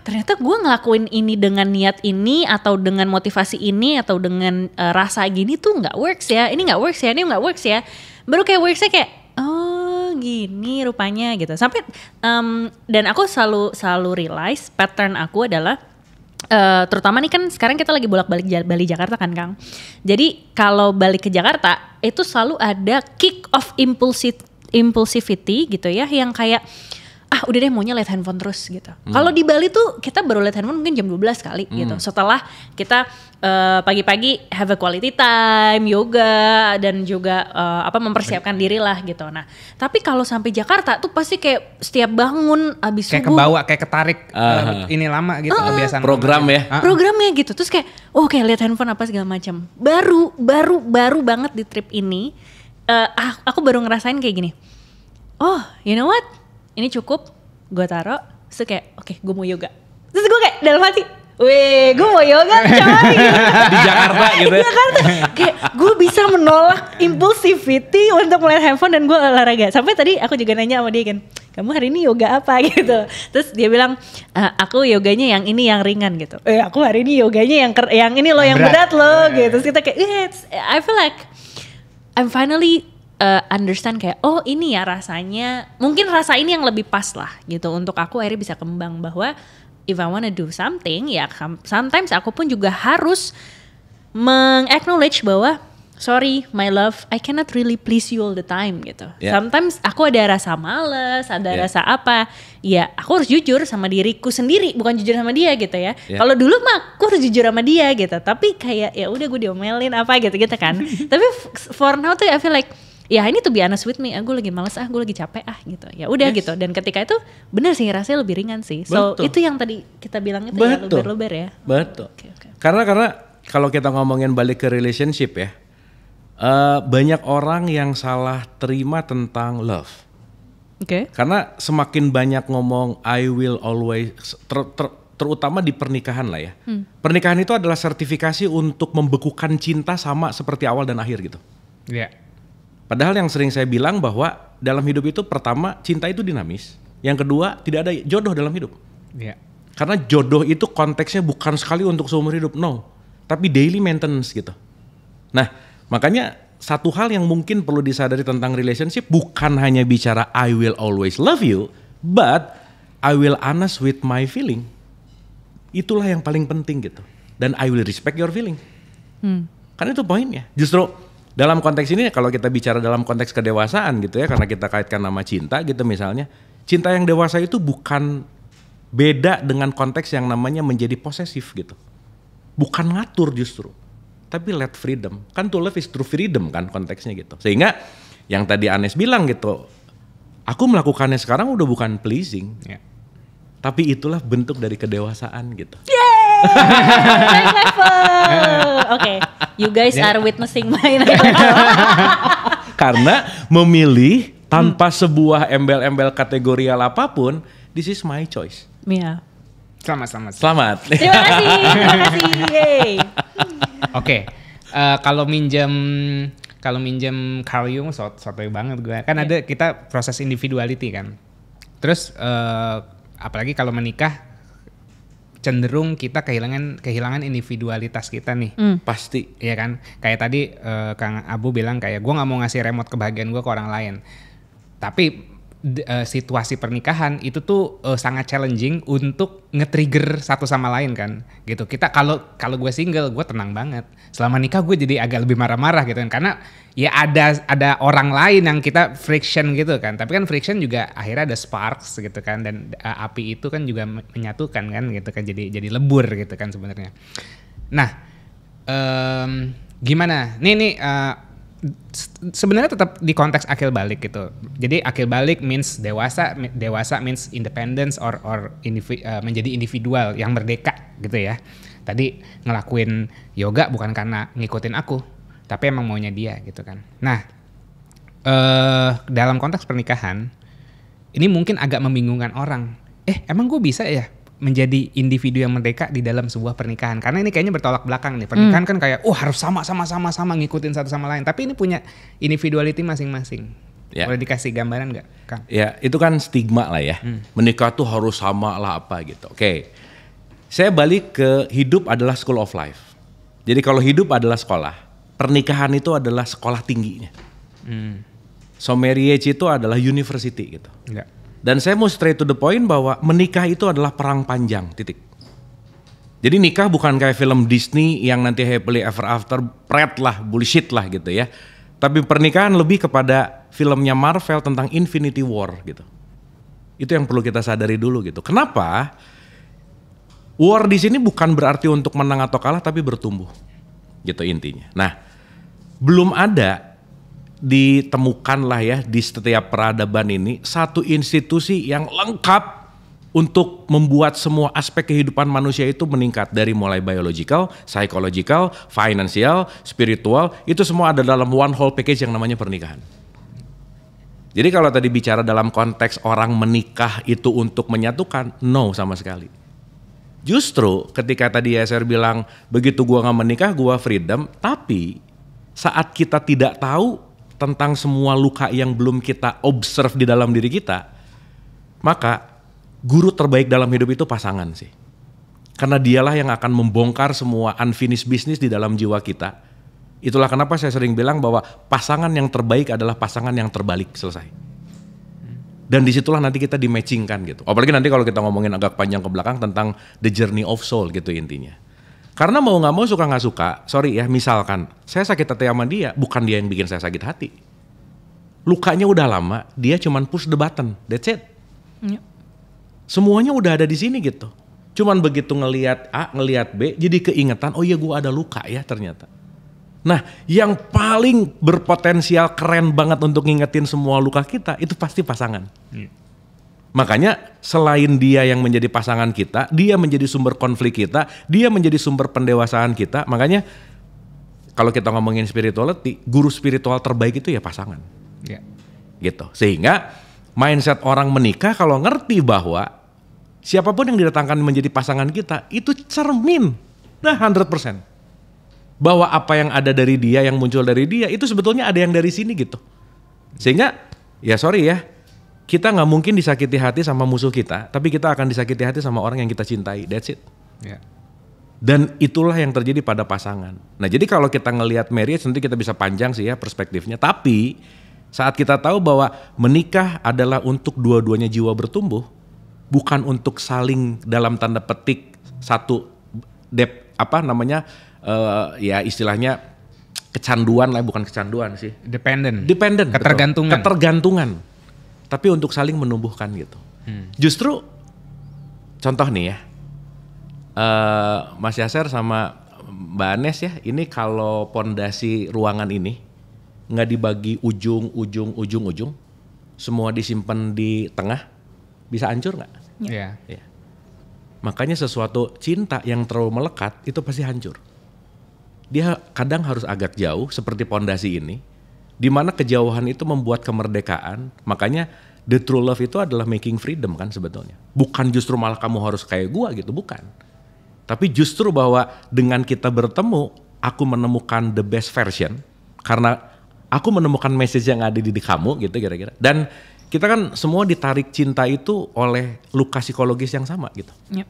ternyata gue ngelakuin ini dengan niat ini, atau dengan motivasi ini, atau dengan rasa gini tuh nggak works ya. Ini nggak works ya, ini nggak works ya. Baru kayak worksnya kayak gini rupanya gitu. Sampai dan aku selalu realize pattern aku adalah terutama nih kan sekarang kita lagi bolak-balik Bali Jakarta kan Kang. Jadi kalau balik ke Jakarta itu selalu ada kick of impulsivity gitu ya, yang kayak udah deh maunya lihat handphone terus gitu. Kalau di Bali tuh kita baru lihat handphone mungkin jam 12 kali gitu. Setelah kita pagi-pagi have a quality time, yoga, dan juga mempersiapkan diri lah gitu. Nah, tapi kalau sampai Jakarta tuh pasti kayak setiap bangun abis kayak subuh, kebawa, kayak ketarik ini lama gitu, kebiasaan program ya. Programnya gitu. Terus kayak lihat handphone apa segala macam. Baru banget di trip ini aku baru ngerasain kayak gini. You know what? Ini cukup, gue taruh, terus kayak gue mau yoga. Terus gue kayak dalam hati, gue mau yoga coy. Di Jakarta gitu ya. Di Jakarta, kayak gue bisa menolak impulsivity untuk melihat handphone dan gue olahraga. Sampai tadi aku juga nanya sama dia kan, kamu hari ini yoga apa gitu. Terus dia bilang, aku yoganya yang ini yang ringan gitu. Aku hari ini yoganya yang ini loh, yang berat loh gitu. Terus kita kayak, I feel like I'm finally understand kayak ini ya rasanya, mungkin rasa ini yang lebih pas lah gitu untuk aku akhirnya bisa kembang bahwa if I wanna do something ya sometimes aku pun juga harus meng-acknowledge bahwa sorry my love, I cannot really please you all the time gitu. Sometimes aku ada rasa males, ada rasa apa, ya aku harus jujur sama diriku sendiri, bukan jujur sama dia gitu ya. Kalau dulu mah aku harus jujur sama dia gitu, tapi kayak ya udah gue diomelin apa gitu kan. Tapi for now tuh I feel like ya ini to be honest with me, aku lagi males, gue lagi capek gitu. Ya udah gitu. Dan ketika itu benar sih rasanya lebih ringan sih. So itu yang tadi kita bilang itu ya luber-luber ya. Betul. Okay. Karena kalau kita ngomongin balik ke relationship ya, banyak orang yang salah terima tentang love. Karena semakin banyak ngomong I will always, terutama di pernikahan lah ya. Pernikahan itu adalah sertifikasi untuk membekukan cinta sama seperti awal dan akhir gitu. Padahal yang sering saya bilang bahwa dalam hidup itu pertama cinta itu dinamis, yang kedua tidak ada jodoh dalam hidup. Karena jodoh itu konteksnya bukan sekali untuk seumur hidup, no. tapi daily maintenance gitu. Nah, makanya satu hal yang mungkin perlu disadari tentang relationship bukan hanya bicara I will always love you, but I will honest with my feeling. Itulah yang paling penting gitu. Dan I will respect your feeling. Kan itu poinnya. Justru dalam konteks ini kalau kita bicara dalam konteks kedewasaan gitu ya, karena kita kaitkan nama cinta gitu misalnya. Cinta yang dewasa itu bukan beda dengan konteks yang namanya menjadi posesif gitu. Bukan ngatur justru, tapi let freedom. Kan to love is true freedom kan konteksnya gitu. Sehingga yang tadi Anes bilang gitu, aku melakukannya sekarang udah bukan pleasing. Ya. Tapi itulah bentuk dari kedewasaan gitu. Yeay! Next level! Oke, you guys are witnessing my Karena memilih tanpa sebuah embel-embel kategorial apapun, this is my choice. Iya. Selamat. Terima kasih. Yeay. Oke, kalau minjem Carl Jung sotoy banget gue. Kan ada kita proses individuality kan. Terus apalagi kalau menikah cenderung kita kehilangan individualitas kita nih. Pasti. Iya kan? Kayak tadi Kang Abu bilang kayak gue nggak mau ngasih remote kebahagiaan gue ke orang lain. Tapi situasi pernikahan itu tuh sangat challenging untuk nge-trigger satu sama lain kan gitu. Kita kalau gue single gue tenang banget. Selama nikah gue jadi agak lebih marah-marah gitu kan, karena ya ada orang lain yang kita friction gitu kan. Tapi kan friction juga akhirnya ada sparks gitu kan, dan api itu kan juga menyatukan kan gitu kan, jadi lebur gitu kan sebenarnya. Nah gimana nih sebenarnya tetap di konteks akil balik gitu. Jadi akil balik means dewasa means independence or menjadi individual yang merdeka gitu ya. Tadi ngelakuin yoga bukan karena ngikutin aku, tapi emang maunya dia gitu kan. Nah, dalam konteks pernikahan ini mungkin agak membingungkan orang. Emang gue bisa ya menjadi individu yang merdeka di dalam sebuah pernikahan? Karena ini kayaknya bertolak belakang nih. Pernikahan kan kayak harus sama ngikutin satu sama lain. Tapi ini punya individuality masing-masing. Ya. Boleh dikasih gambaran nggak, Kang? Ya, itu kan stigma lah ya. Menikah tuh harus sama lah apa gitu. Oke. Saya balik ke hidup adalah school of life. Jadi kalau hidup adalah sekolah, pernikahan itu adalah sekolah tingginya. So marriage itu adalah university gitu. Ya. Dan saya mau straight to the point bahwa menikah itu adalah perang panjang, titik. Jadi nikah bukan kayak film Disney yang nanti happily ever after, pret lah, bullshit lah gitu ya. Tapi pernikahan lebih kepada filmnya Marvel tentang Infinity War gitu. Itu yang perlu kita sadari dulu gitu. Kenapa? War di sini bukan berarti untuk menang atau kalah, tapi bertumbuh. Gitu intinya. Nah, belum ada ditemukan lah ya di setiap peradaban ini satu institusi yang lengkap untuk membuat semua aspek kehidupan manusia itu meningkat, dari mulai biological, psychological, financial, spiritual, itu semua ada dalam one whole package yang namanya pernikahan. Jadi kalau tadi bicara dalam konteks orang menikah itu untuk menyatukan, no sama sekali. Justru ketika tadi Yaser bilang begitu gua gak menikah gua freedom, tapi saat kita tidak tahu tentang semua luka yang belum kita observe di dalam diri kita, maka guru terbaik dalam hidup itu pasangan sih. Karena dialah yang akan membongkar semua unfinished business di dalam jiwa kita. Itulah kenapa saya sering bilang bahwa pasangan yang terbaik adalah pasangan yang terbalik, selesai. Dan disitulah nanti kita di-matchingkan gitu. Apalagi nanti kalau kita ngomongin agak panjang ke belakang tentang the journey of soul gitu intinya. Karena mau gak mau, suka gak suka, sorry ya, misalkan saya sakit hati sama dia, bukan dia yang bikin saya sakit hati. Lukanya udah lama, dia cuman push the button, that's it. Yep. Semuanya udah ada di sini gitu. Cuman begitu ngelihat A, ngelihat B, jadi keingetan, oh iya gue ada luka ya ternyata. Nah, yang paling berpotensial keren banget untuk ngingetin semua luka kita, itu pasti pasangan. Makanya selain dia yang menjadi pasangan kita, dia menjadi sumber konflik kita, dia menjadi sumber pendewasaan kita. Makanya kalau kita ngomongin spirituality, guru spiritual terbaik itu ya pasangan. Ya. Gitu. Sehingga mindset orang menikah kalau ngerti bahwa siapapun yang didatangkan menjadi pasangan kita, itu cermin. Nah 100%. Bahwa apa yang ada dari dia, yang muncul dari dia, itu sebetulnya ada yang dari sini gitu. Sehingga ya sorry ya, kita gak mungkin disakiti hati sama musuh kita, tapi kita akan disakiti hati sama orang yang kita cintai. That's it. Yeah. Dan itulah yang terjadi pada pasangan. Nah jadi kalau kita ngelihat marriage nanti kita bisa panjang sih ya perspektifnya. Tapi saat kita tahu bahwa menikah adalah untuk dua-duanya jiwa bertumbuh, bukan untuk saling dalam tanda petik satu ya istilahnya kecanduan lah, bukan kecanduan sih. Dependent. Ketergantungan. Tapi untuk saling menumbuhkan gitu. Justru contoh nih ya, Mas Yaser sama Mbak Anes ya, ini kalau pondasi ruangan ini nggak dibagi ujung, semua disimpan di tengah, bisa hancur nggak? Iya. Ya. Makanya sesuatu cinta yang terlalu melekat itu pasti hancur. Dia kadang harus agak jauh seperti pondasi ini, di mana kejauhan itu membuat kemerdekaan. Makanya the true love itu adalah making freedom kan sebetulnya. Bukan justru malah kamu harus kayak gua gitu, bukan. Tapi justru bahwa dengan kita bertemu, aku menemukan the best version karena aku menemukan message yang ada di kamu gitu kira-kira. Dan kita kan semua ditarik cinta itu oleh luka psikologis yang sama gitu. Yep.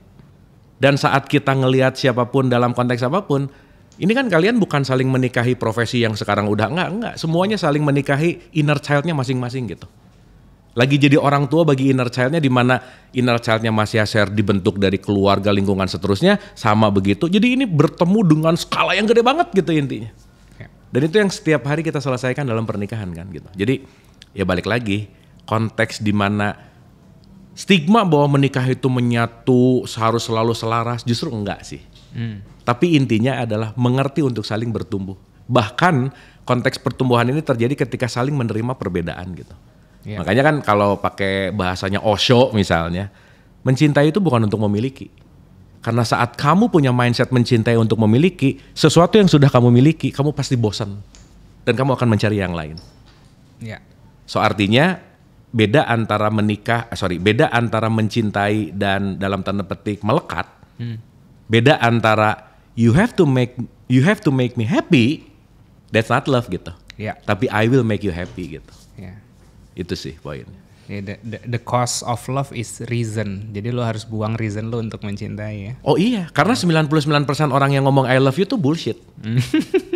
Dan saat kita ngelihat siapapun dalam konteks apapun, ini kan kalian bukan saling menikahi profesi yang sekarang udah enggak. Semuanya saling menikahi inner child-nya masing-masing gitu. Lagi jadi orang tua bagi inner child-nya, di mana inner child-nya Mas Yaser dibentuk dari keluarga, lingkungan seterusnya sama begitu. Jadi ini bertemu dengan skala yang gede banget gitu intinya. Dan itu yang setiap hari kita selesaikan dalam pernikahan kan gitu. Jadi ya balik lagi, konteks di mana stigma bahwa menikah itu menyatu, harus selalu selaras, justru enggak sih. Tapi intinya adalah mengerti untuk saling bertumbuh. Bahkan konteks pertumbuhan ini terjadi ketika saling menerima perbedaan gitu. Yeah. Makanya kan kalau pakai bahasanya Osho misalnya, mencintai itu bukan untuk memiliki. Karena saat kamu punya mindset mencintai untuk memiliki, sesuatu yang sudah kamu miliki, kamu pasti bosan. Dan kamu akan mencari yang lain. Yeah. So artinya beda antara mencintai dan dalam tanda petik melekat. Beda antara you have to make me happy, that's not love gitu. Yeah. Tapi I will make you happy gitu. Yeah. Itu sih poinnya. Yeah, the cost of love is reason. Jadi lo harus buang reason lo untuk mencintai ya. Oh iya, karena 99% orang yang ngomong I love you tuh bullshit.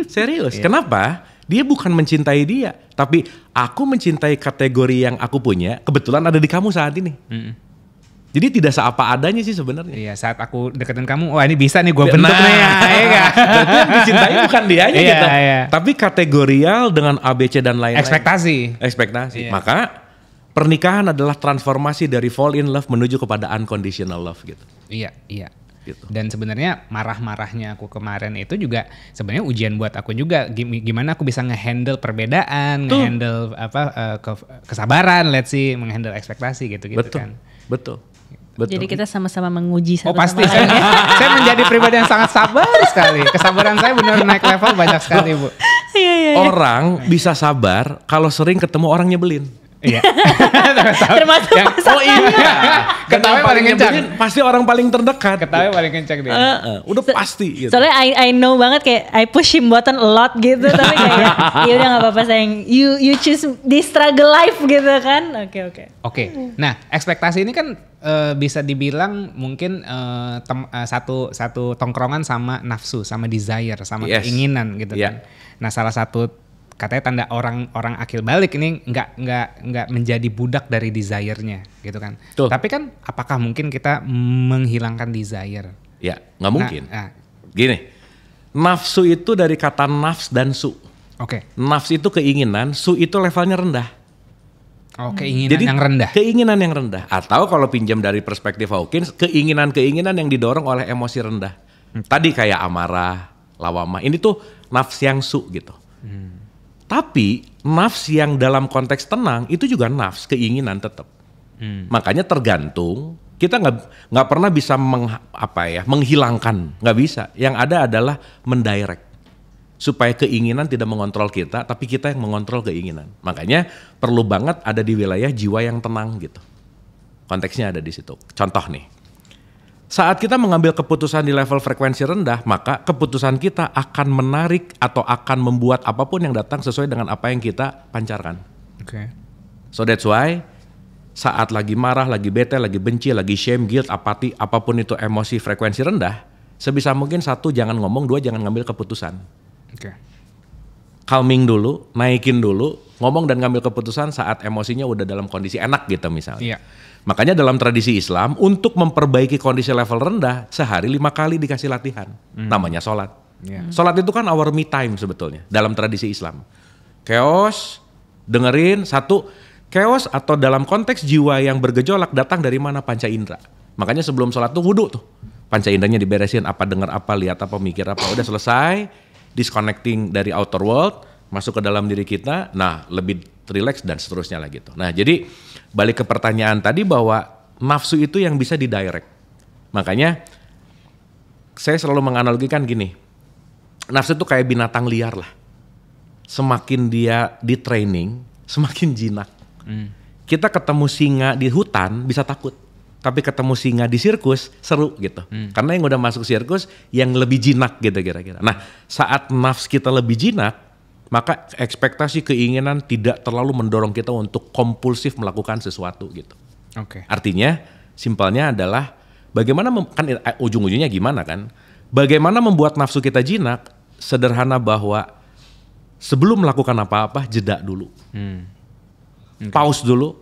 Serius, yeah. Kenapa? Dia bukan mencintai dia, tapi aku mencintai kategori yang aku punya, kebetulan ada di kamu saat ini. Jadi tidak seapa adanya sih sebenarnya. Iya, saat aku deketin kamu, wah ini bisa nih gue bentuk nih ya. Berarti yang dicintai bukan dianya gitu. Tapi kategorial dengan ABC dan lain-lain. Ekspektasi. Iya. Maka pernikahan adalah transformasi dari fall in love menuju kepada unconditional love gitu. Iya. Gitu. Dan sebenarnya marah-marahnya aku kemarin itu juga sebenarnya ujian buat aku juga, gimana aku bisa ngehandle perbedaan, ngehandle kesabaran, let's see, menghandle ekspektasi gitu kan. Betul. Jadi kita sama-sama menguji satu pasti. sama lain. Saya menjadi pribadi yang sangat sabar sekali. Kesabaran saya benar naik level banyak sekali, Bu. Iya. Orang bisa sabar kalau sering ketemu orang nyebelin. Iya. Termasuk oh iya. Ketawa paling kencang. Pasti orang paling terdekat. Ketawa paling kencang dia. Udah pasti gitu. Soalnya I know banget kayak I push him button a lot gitu, tapi kayak ya udah enggak apa-apa sayang. You choose this struggle life gitu kan. Oke. Nah, ekspektasi ini kan bisa dibilang mungkin satu tongkrongan sama nafsu, sama desire, sama keinginan gitu kan. Nah, salah satu katanya tanda orang akil balik ini nggak menjadi budak dari desire-nya gitu kan. Tuh. Tapi kan apakah mungkin kita menghilangkan desire? Ya, nggak mungkin. Gini, nafsu itu dari kata nafs dan su. Oke. Nafs itu keinginan, su itu levelnya rendah. Oh, keinginan Jadi, yang rendah. Keinginan yang rendah. Atau kalau pinjam dari perspektif Hawkins, keinginan yang didorong oleh emosi rendah. Tadi kayak amarah, lawamah. Ini tuh nafs yang su gitu. Tapi nafs yang dalam konteks tenang itu juga nafs, keinginan tetap. Makanya tergantung, kita nggak pernah bisa menghilangkan, nggak bisa. Yang ada adalah mendirect supaya keinginan tidak mengontrol kita, tapi kita yang mengontrol keinginan. Makanya perlu banget ada di wilayah jiwa yang tenang gitu. Konteksnya ada di situ. Contoh nih, saat kita mengambil keputusan di level frekuensi rendah, maka keputusan kita akan menarik atau akan membuat apapun yang datang sesuai dengan apa yang kita pancarkan. Oke. So that's why saat lagi marah, lagi bete, lagi benci, lagi shame, guilt, apati, apapun itu emosi frekuensi rendah, sebisa mungkin 1 jangan ngomong, 2 jangan ngambil keputusan. Oke. Calming dulu, naikin dulu, ngomong dan ngambil keputusan saat emosinya udah dalam kondisi enak gitu misalnya. Iya. Makanya dalam tradisi Islam untuk memperbaiki kondisi level rendah sehari 5 kali dikasih latihan, namanya sholat. Iya. Sholat itu kan our me time sebetulnya dalam tradisi Islam. Chaos, dengerin 1, chaos atau dalam konteks jiwa yang bergejolak datang dari mana? Panca indera. Makanya sebelum sholat tuh wudu tuh. Panca inderanya diberesin, apa dengar apa, lihat apa, mikir apa. Udah selesai, disconnecting dari outer world, masuk ke dalam diri kita, nah lebih relax dan seterusnya lah gitu. Nah jadi balik ke pertanyaan tadi bahwa nafsu itu yang bisa didirect. Makanya saya selalu menganalogikan gini, nafsu itu kayak binatang liar lah. Semakin dia di training, semakin jinak. Kita ketemu singa di hutan bisa takut. Tapi ketemu singa di sirkus seru gitu. Karena yang udah masuk sirkus yang lebih jinak gitu kira-kira. Nah saat nafs kita lebih jinak, maka ekspektasi keinginan tidak terlalu mendorong kita untuk kompulsif melakukan sesuatu gitu. Oke. Artinya simpelnya adalah bagaimana, kan ujung-ujungnya gimana kan? Bagaimana membuat nafsu kita jinak, sederhana bahwa sebelum melakukan apa-apa jeda dulu. Pause dulu.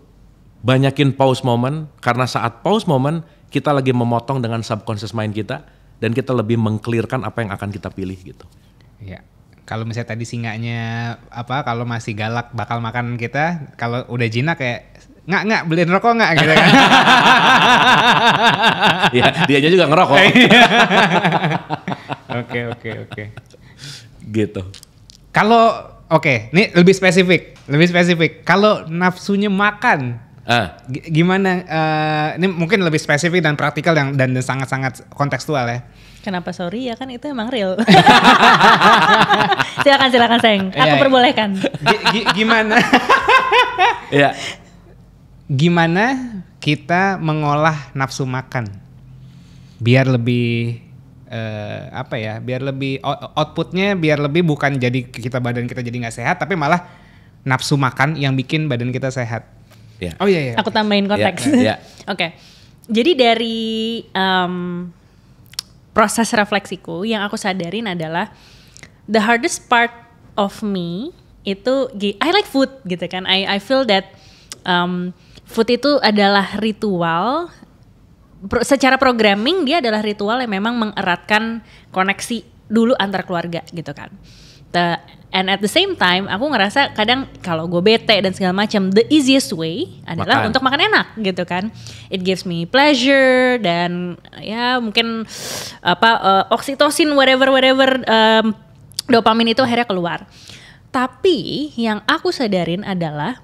Banyakin pause moment, karena saat pause moment kita lagi memotong dengan subconscious mind kita dan kita lebih mengclearkan apa yang akan kita pilih gitu. Iya. Kalau misalnya tadi singanya kalau masih galak bakal makan kita, kalau udah jinak kayak nggak beliin rokok nggak gitu kan. Iya, dianya juga ngerokok. Oke. Gitu. Kalau ini lebih spesifik. Kalau nafsunya makan, gimana? Ini mungkin lebih spesifik dan praktikal dan sangat-sangat kontekstual ya. Kenapa sorry ya, kan itu emang real. Silakan Seng, aku perbolehkan. Gimana? Iya. Gimana kita mengolah nafsu makan biar lebih biar lebih outputnya biar lebih bukan jadi badan kita jadi nggak sehat, tapi malah nafsu makan yang bikin badan kita sehat. Yeah. Oh iya. Aku tambahin konteks. Yeah. Oke. Jadi dari proses refleksiku yang aku sadarin adalah the hardest part of me itu I like food gitu kan. I feel that food itu adalah ritual. Secara programming dia adalah ritual yang memang mengeratkan koneksi dulu antar keluarga gitu kan. And at the same time aku ngerasa kadang kalau gue bete dan segala macam, the easiest way adalah untuk makan enak gitu kan. It gives me pleasure dan ya mungkin oksitosin whatever dopamin itu akhirnya keluar. Tapi yang aku sadarin adalah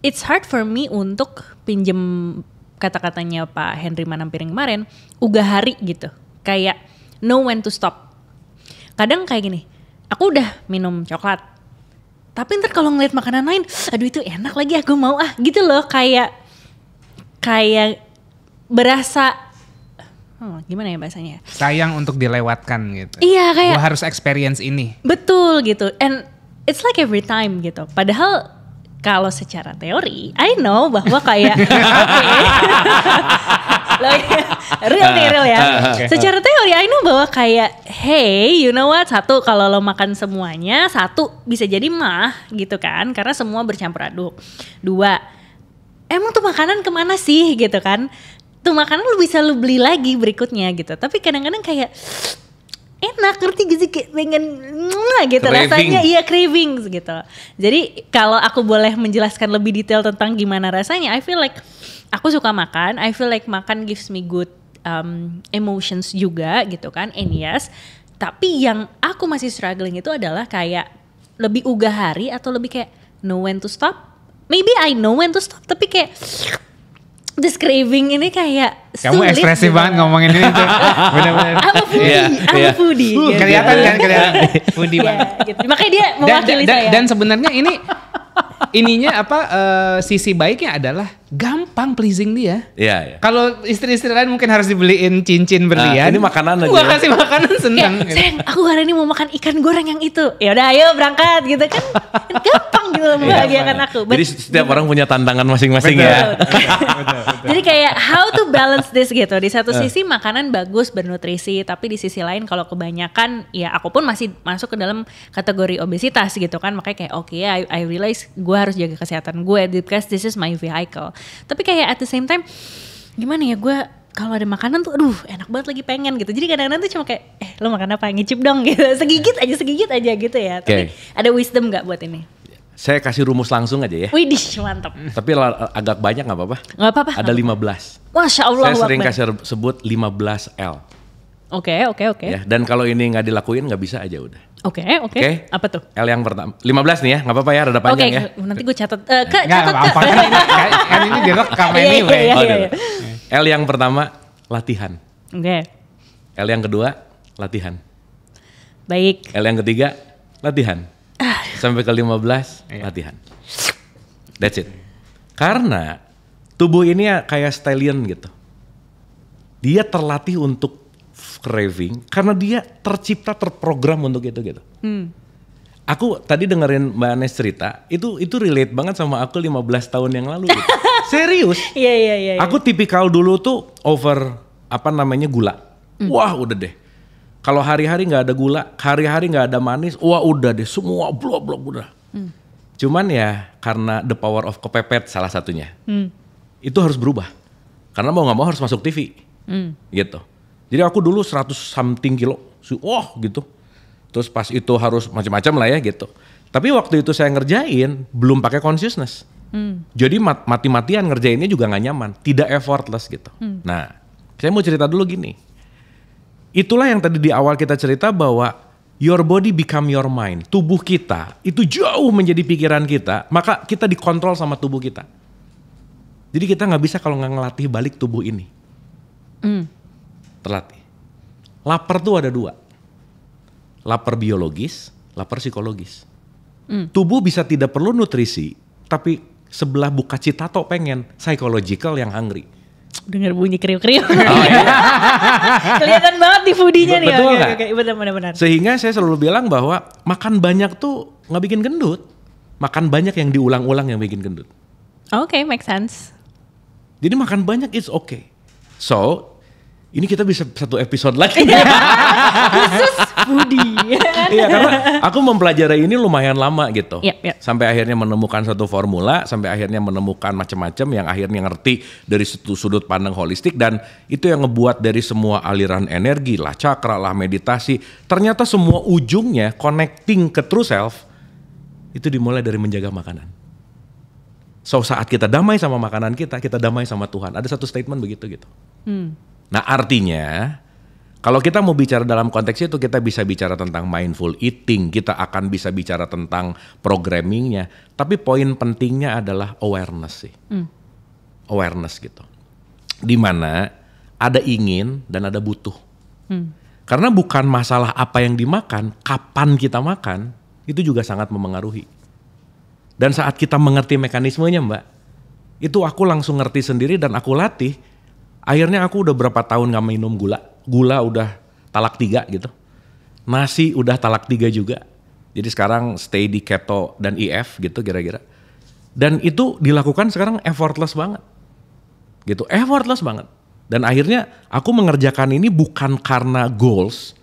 it's hard for me untuk pinjem kata-katanya Pak Henry Manampiring kemarin, ugahari gitu. Kayak know when to stop. Kadang kayak gini, aku udah minum coklat, tapi ntar kalau ngeliat makanan lain, aduh itu enak lagi, aku mau gitu loh. Kayak berasa, gimana ya bahasanya? Sayang untuk dilewatkan gitu. Iya kayak. Gua harus experience ini. Betul gitu, and it's like every time gitu. Padahal kalau secara teori, I know bahwa kayak real ya. Secara teori, I know bahwa kayak, hey, you know what? 1, kalau lo makan semuanya, 1 bisa jadi mah gitu kan, karena semua bercampur aduk. 2, emang tuh makanan kemana sih gitu kan? Tuh makanan lo bisa lo beli lagi berikutnya gitu. Tapi kadang-kadang kayak enak, ngerti gak sih, kayak pengen gitu craving. Rasanya, iya cravings gitu. Jadi kalau aku boleh menjelaskan lebih detail tentang gimana rasanya, I feel like aku suka makan, I feel like makan gives me good emotions juga gitu kan, and yes. Tapi yang aku masih struggling itu adalah kayak lebih ugahari atau lebih kayak know when to stop. Maybe I know when to stop, tapi kayak this craving ini kayak kamu ekspresif gitu banget ngomongin ini tuh. Benar-benar. I'm a foodie. Kelihatan kan, foodie banget. Gitu. Makanya dia mewakili saya. Dan sebenarnya ini ininya sisi baiknya adalah gampang pleasing dia. Iya. Kalau istri-istri lain mungkin harus dibeliin cincin berlian. Ini makanan aja. Gua kasih makanan seneng. Kayak, sayang, aku hari ini mau makan ikan goreng yang itu. Ya udah, ayo berangkat gitu kan. Gampang gitu membahagiakan aku. Jadi setiap orang punya tantangan masing-masing ya. Jadi kayak how to balance this gitu. Di satu sisi makanan bagus, bernutrisi, tapi di sisi lain kalau kebanyakan, ya aku pun masih masuk ke dalam kategori obesitas gitu kan. Makanya kayak oke, I realize gue harus jaga kesehatan gue because this is my vehicle. Tapi kayak at the same time, gimana ya, gue kalau ada makanan tuh aduh enak banget lagi pengen gitu. Jadi kadang-kadang tuh cuma kayak lo makan apa, ngicip dong gitu. Segigit aja gitu ya. Tapi ada wisdom gak buat ini? Saya kasih rumus langsung aja ya. Widih, mantap. Tapi agak banyak gak apa-apa? Gak apa-apa. Ada 15. Masya Allah. Saya sering kasih sebut 15L. Oke. Ya, dan kalau ini gak dilakuin gak bisa aja udah. Oke. Apa tuh? L yang pertama. 15 nih ya, gak apa-apa ya, rada panjang ya. Oke, nanti gue catat. Nggak apa-apa kan ini direkam anyway. Iya. L yang pertama, latihan. Oke. L yang kedua, latihan. Baik. L yang ketiga, latihan. Sampai ke 15, latihan. That's it. Karena tubuh ini kayak stallion gitu. Dia terlatih untuk craving karena dia terprogram untuk itu gitu. Aku tadi dengerin Mbak Anes cerita, itu relate banget sama aku 15 tahun yang lalu gitu. Serius. Iya. Aku tipikal dulu tuh over gula. Wah, udah deh. Kalau hari-hari nggak ada gula, hari-hari nggak ada manis, wah udah deh, semua blok udah. Cuman ya karena the power of kepepet salah satunya, itu harus berubah. Karena mau nggak mau harus masuk TV, gitu. Jadi aku dulu 100 something kilo, wah gitu. Terus pas itu harus macam-macam lah ya gitu. Tapi waktu itu saya ngerjain belum pakai consciousness. Jadi mati-matian ngerjainnya juga nggak nyaman, tidak effortless gitu. Nah, saya mau cerita dulu gini. Itulah yang tadi di awal kita cerita bahwa your body become your mind. Tubuh kita itu jauh menjadi pikiran kita, maka kita dikontrol sama tubuh kita. Jadi kita nggak bisa kalau nggak ngelatih balik tubuh ini. Terlatih. Lapar tuh ada 2. Lapar biologis, lapar psikologis. Tubuh bisa tidak perlu nutrisi, tapi sebelah buka citato pengen psychological yang hungry. Dengar bunyi kriuk-kriuk. Oh, iya. Kelihatan banget di foodinya nih. Betul nggak? Oke, benar. Sehingga saya selalu bilang bahwa makan banyak tuh nggak bikin gendut. Makan banyak yang diulang-ulang yang bikin gendut. Oke, make sense. Jadi makan banyak it's okay. So, ini kita bisa satu episode lagi. Khusus foodie. Iya, karena aku mempelajari ini lumayan lama gitu. Yep. Sampai akhirnya menemukan satu formula, sampai akhirnya menemukan macam-macam yang akhirnya ngerti dari sudut pandang holistik, dan itu yang ngebuat dari semua aliran energi lah, cakra lah, meditasi, ternyata semua ujungnya connecting ke true self itu dimulai dari menjaga makanan. So saat kita damai sama makanan kita damai sama Tuhan. Ada satu statement begitu gitu. Nah artinya kalau kita mau bicara dalam konteks itu, kita bisa bicara tentang mindful eating, kita akan bisa bicara tentang programmingnya, tapi poin pentingnya adalah awareness sih. Awareness gitu. Dimana ada ingin dan ada butuh. Karena bukan masalah apa yang dimakan, kapan kita makan, itu juga sangat memengaruhi. Dan saat kita mengerti mekanismenya Mbak, itu aku langsung ngerti sendiri dan aku latih. Akhirnya aku udah berapa tahun gak minum gula. Gula udah talak 3 gitu. Nasi udah talak 3 juga. Jadi sekarang stay di keto dan IF gitu kira-kira. Dan itu dilakukan sekarang effortless banget. Gitu, effortless banget. Dan akhirnya aku mengerjakan ini bukan karena goals.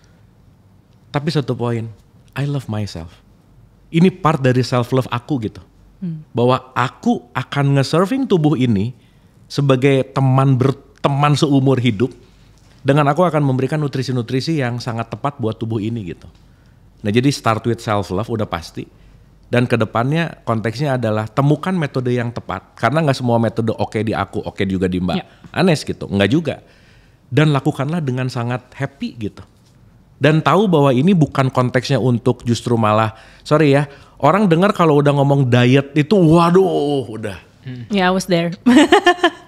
Tapi satu poin, I love myself. Ini part dari self-love aku gitu. Bahwa aku akan nge-serving tubuh ini sebagai teman seumur hidup. Dengan aku akan memberikan nutrisi-nutrisi yang sangat tepat buat tubuh ini gitu. Nah jadi start with self-love udah pasti. Dan kedepannya konteksnya adalah temukan metode yang tepat. Karena gak semua metode oke di aku, oke juga di Mbak Anes gitu. Enggak juga. Dan lakukanlah dengan sangat happy gitu. Dan tahu bahwa ini bukan konteksnya untuk justru malah, sorry ya, orang dengar kalau udah ngomong diet itu waduh udah. Yeah, I was there.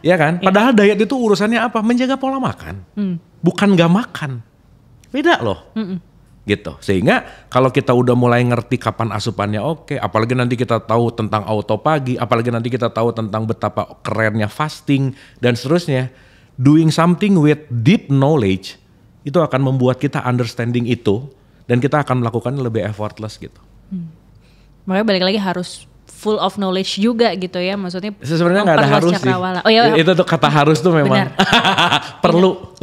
Ya kan? Padahal diet itu urusannya apa? Menjaga pola makan. Bukan gak makan. Beda loh. gitu. Sehingga kalau kita udah mulai ngerti kapan asupannya oke, apalagi nanti kita tahu tentang autopagi, apalagi nanti kita tahu tentang betapa kerennya fasting dan seterusnya, doing something with deep knowledge itu akan membuat kita understanding itu dan kita akan melakukan lebih effortless gitu. Makanya balik lagi harus full of knowledge juga gitu ya, maksudnya sebenarnya nggak ada harus sih. Oh, iya, itu tuh kata harus tuh memang perlu.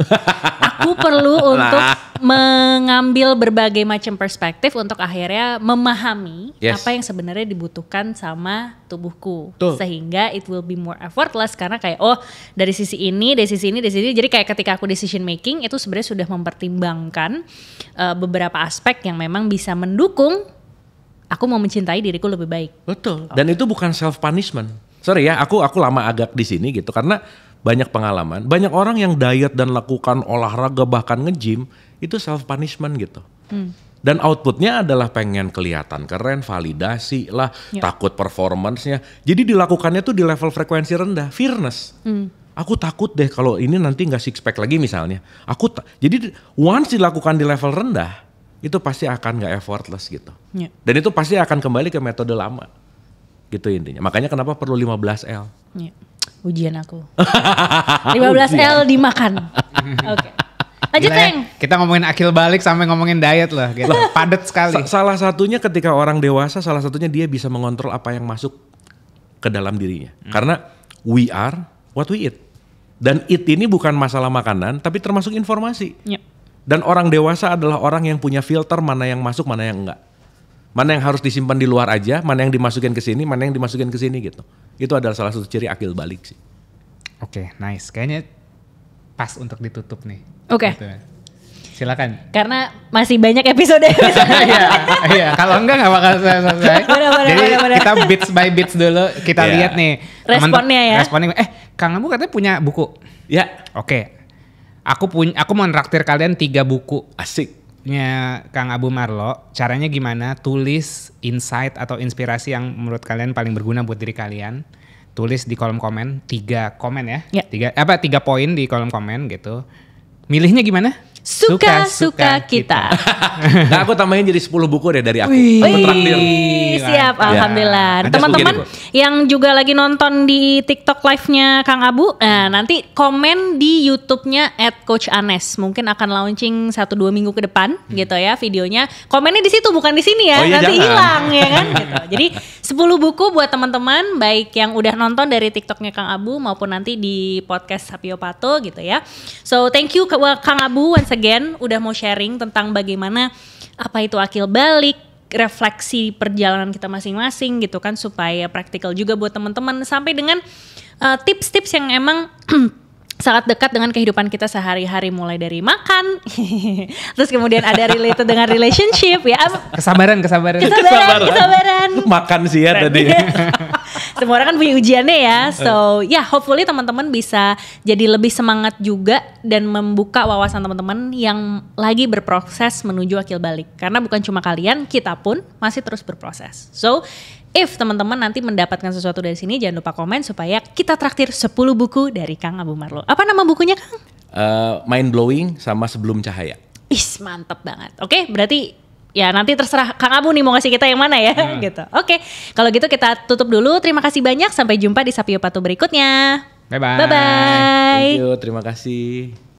Aku perlu untuk mengambil berbagai macam perspektif untuk akhirnya memahami apa yang sebenarnya dibutuhkan sama tubuhku. Sehingga it will be more effortless karena kayak dari sisi ini, dari sisi ini, dari sisi ini. Jadi kayak ketika aku decision making itu sebenarnya sudah mempertimbangkan beberapa aspek yang memang bisa mendukung aku mau mencintai diriku lebih baik. Betul. Dan itu bukan self punishment. Sorry ya, aku lama agak di sini gitu karena banyak pengalaman, banyak orang yang diet dan lakukan olahraga bahkan nge-gym itu self punishment gitu. Dan outputnya adalah pengen kelihatan keren, validasi lah, takut performance-nya. Jadi dilakukannya tuh di level frekuensi rendah, fearness. Aku takut deh kalau ini nanti nggak six pack lagi misalnya. Jadi once dilakukan di level rendah, itu pasti akan nggak effortless gitu. Dan itu pasti akan kembali ke metode lama. Gitu intinya. Makanya kenapa perlu 15L. Ujian aku. 15L dimakan. Oke. Lanjut, Teng. Kita ngomongin akil balik sampai ngomongin diet loh. Gitu. Padat sekali. Salah satunya ketika orang dewasa, salah satunya dia bisa mengontrol apa yang masuk ke dalam dirinya. Karena we are what we eat. Dan eat ini bukan masalah makanan, tapi termasuk informasi. Dan orang dewasa adalah orang yang punya filter mana yang masuk, mana yang enggak. Mana yang harus disimpan di luar aja, mana yang dimasukin ke sini, mana yang dimasukin ke sini gitu. Itu adalah salah satu ciri akil balik sih. Oke, nice. Kayaknya pas untuk ditutup nih. Oke. Gitu. Silakan. Karena masih banyak episode. Iya. Kalau enggak bakal selesai. Jadi kita bits by bits dulu. Kita lihat nih. Responnya ya. Responnya. Kang Abu katanya punya buku. Ya. Oke. Aku mau nraktir kalian 3 buku. Asik. Nya Kang Abu Marlo, caranya gimana? Tulis insight atau inspirasi yang menurut kalian paling berguna buat diri kalian. Tulis di kolom komen, 3 komen ya. 3 poin di kolom komen gitu. Milihnya gimana? Suka-suka kita. Nah, aku tambahin jadi 10 buku deh dari aku. Siap, alhamdulillah. Teman-teman yang juga lagi nonton di TikTok live-nya Kang Abu, nanti komen di YouTube-nya @coachanes. Mungkin akan launching 1-2 minggu ke depan gitu ya videonya. Komennya di situ bukan di sini ya. Nanti hilang ya kan gitu. Jadi 10 buku buat teman-teman baik yang udah nonton dari TikTok-nya Kang Abu maupun nanti di podcast Sapio Pato gitu ya. So, thank you Kang Abu once again udah mau sharing tentang bagaimana apa itu akil balik, refleksi perjalanan kita masing-masing gitu kan supaya praktikal juga buat teman-teman sampai dengan tips-tips yang emang sangat dekat dengan kehidupan kita sehari-hari mulai dari makan, terus kemudian ada related dengan relationship ya. Kesabaran. Makan sih ya tadi. Semua orang kan punya ujiannya ya. So hopefully teman-teman bisa jadi lebih semangat juga dan membuka wawasan teman-teman yang lagi berproses menuju akil balik. Karena bukan cuma kalian, kita pun masih terus berproses. So if teman-teman nanti mendapatkan sesuatu dari sini, jangan lupa komen supaya kita traktir 10 buku dari Kang Abu Marlo. Apa nama bukunya, Kang? Mind Blowing sama Sebelum Cahaya. Mantep banget. Oke, berarti ya nanti terserah Kang Abu nih mau ngasih kita yang mana ya gitu. Oke, kalau gitu kita tutup dulu. Terima kasih banyak. Sampai jumpa di Sapio Pato berikutnya. Bye-bye. Bye-bye. Thank you, terima kasih.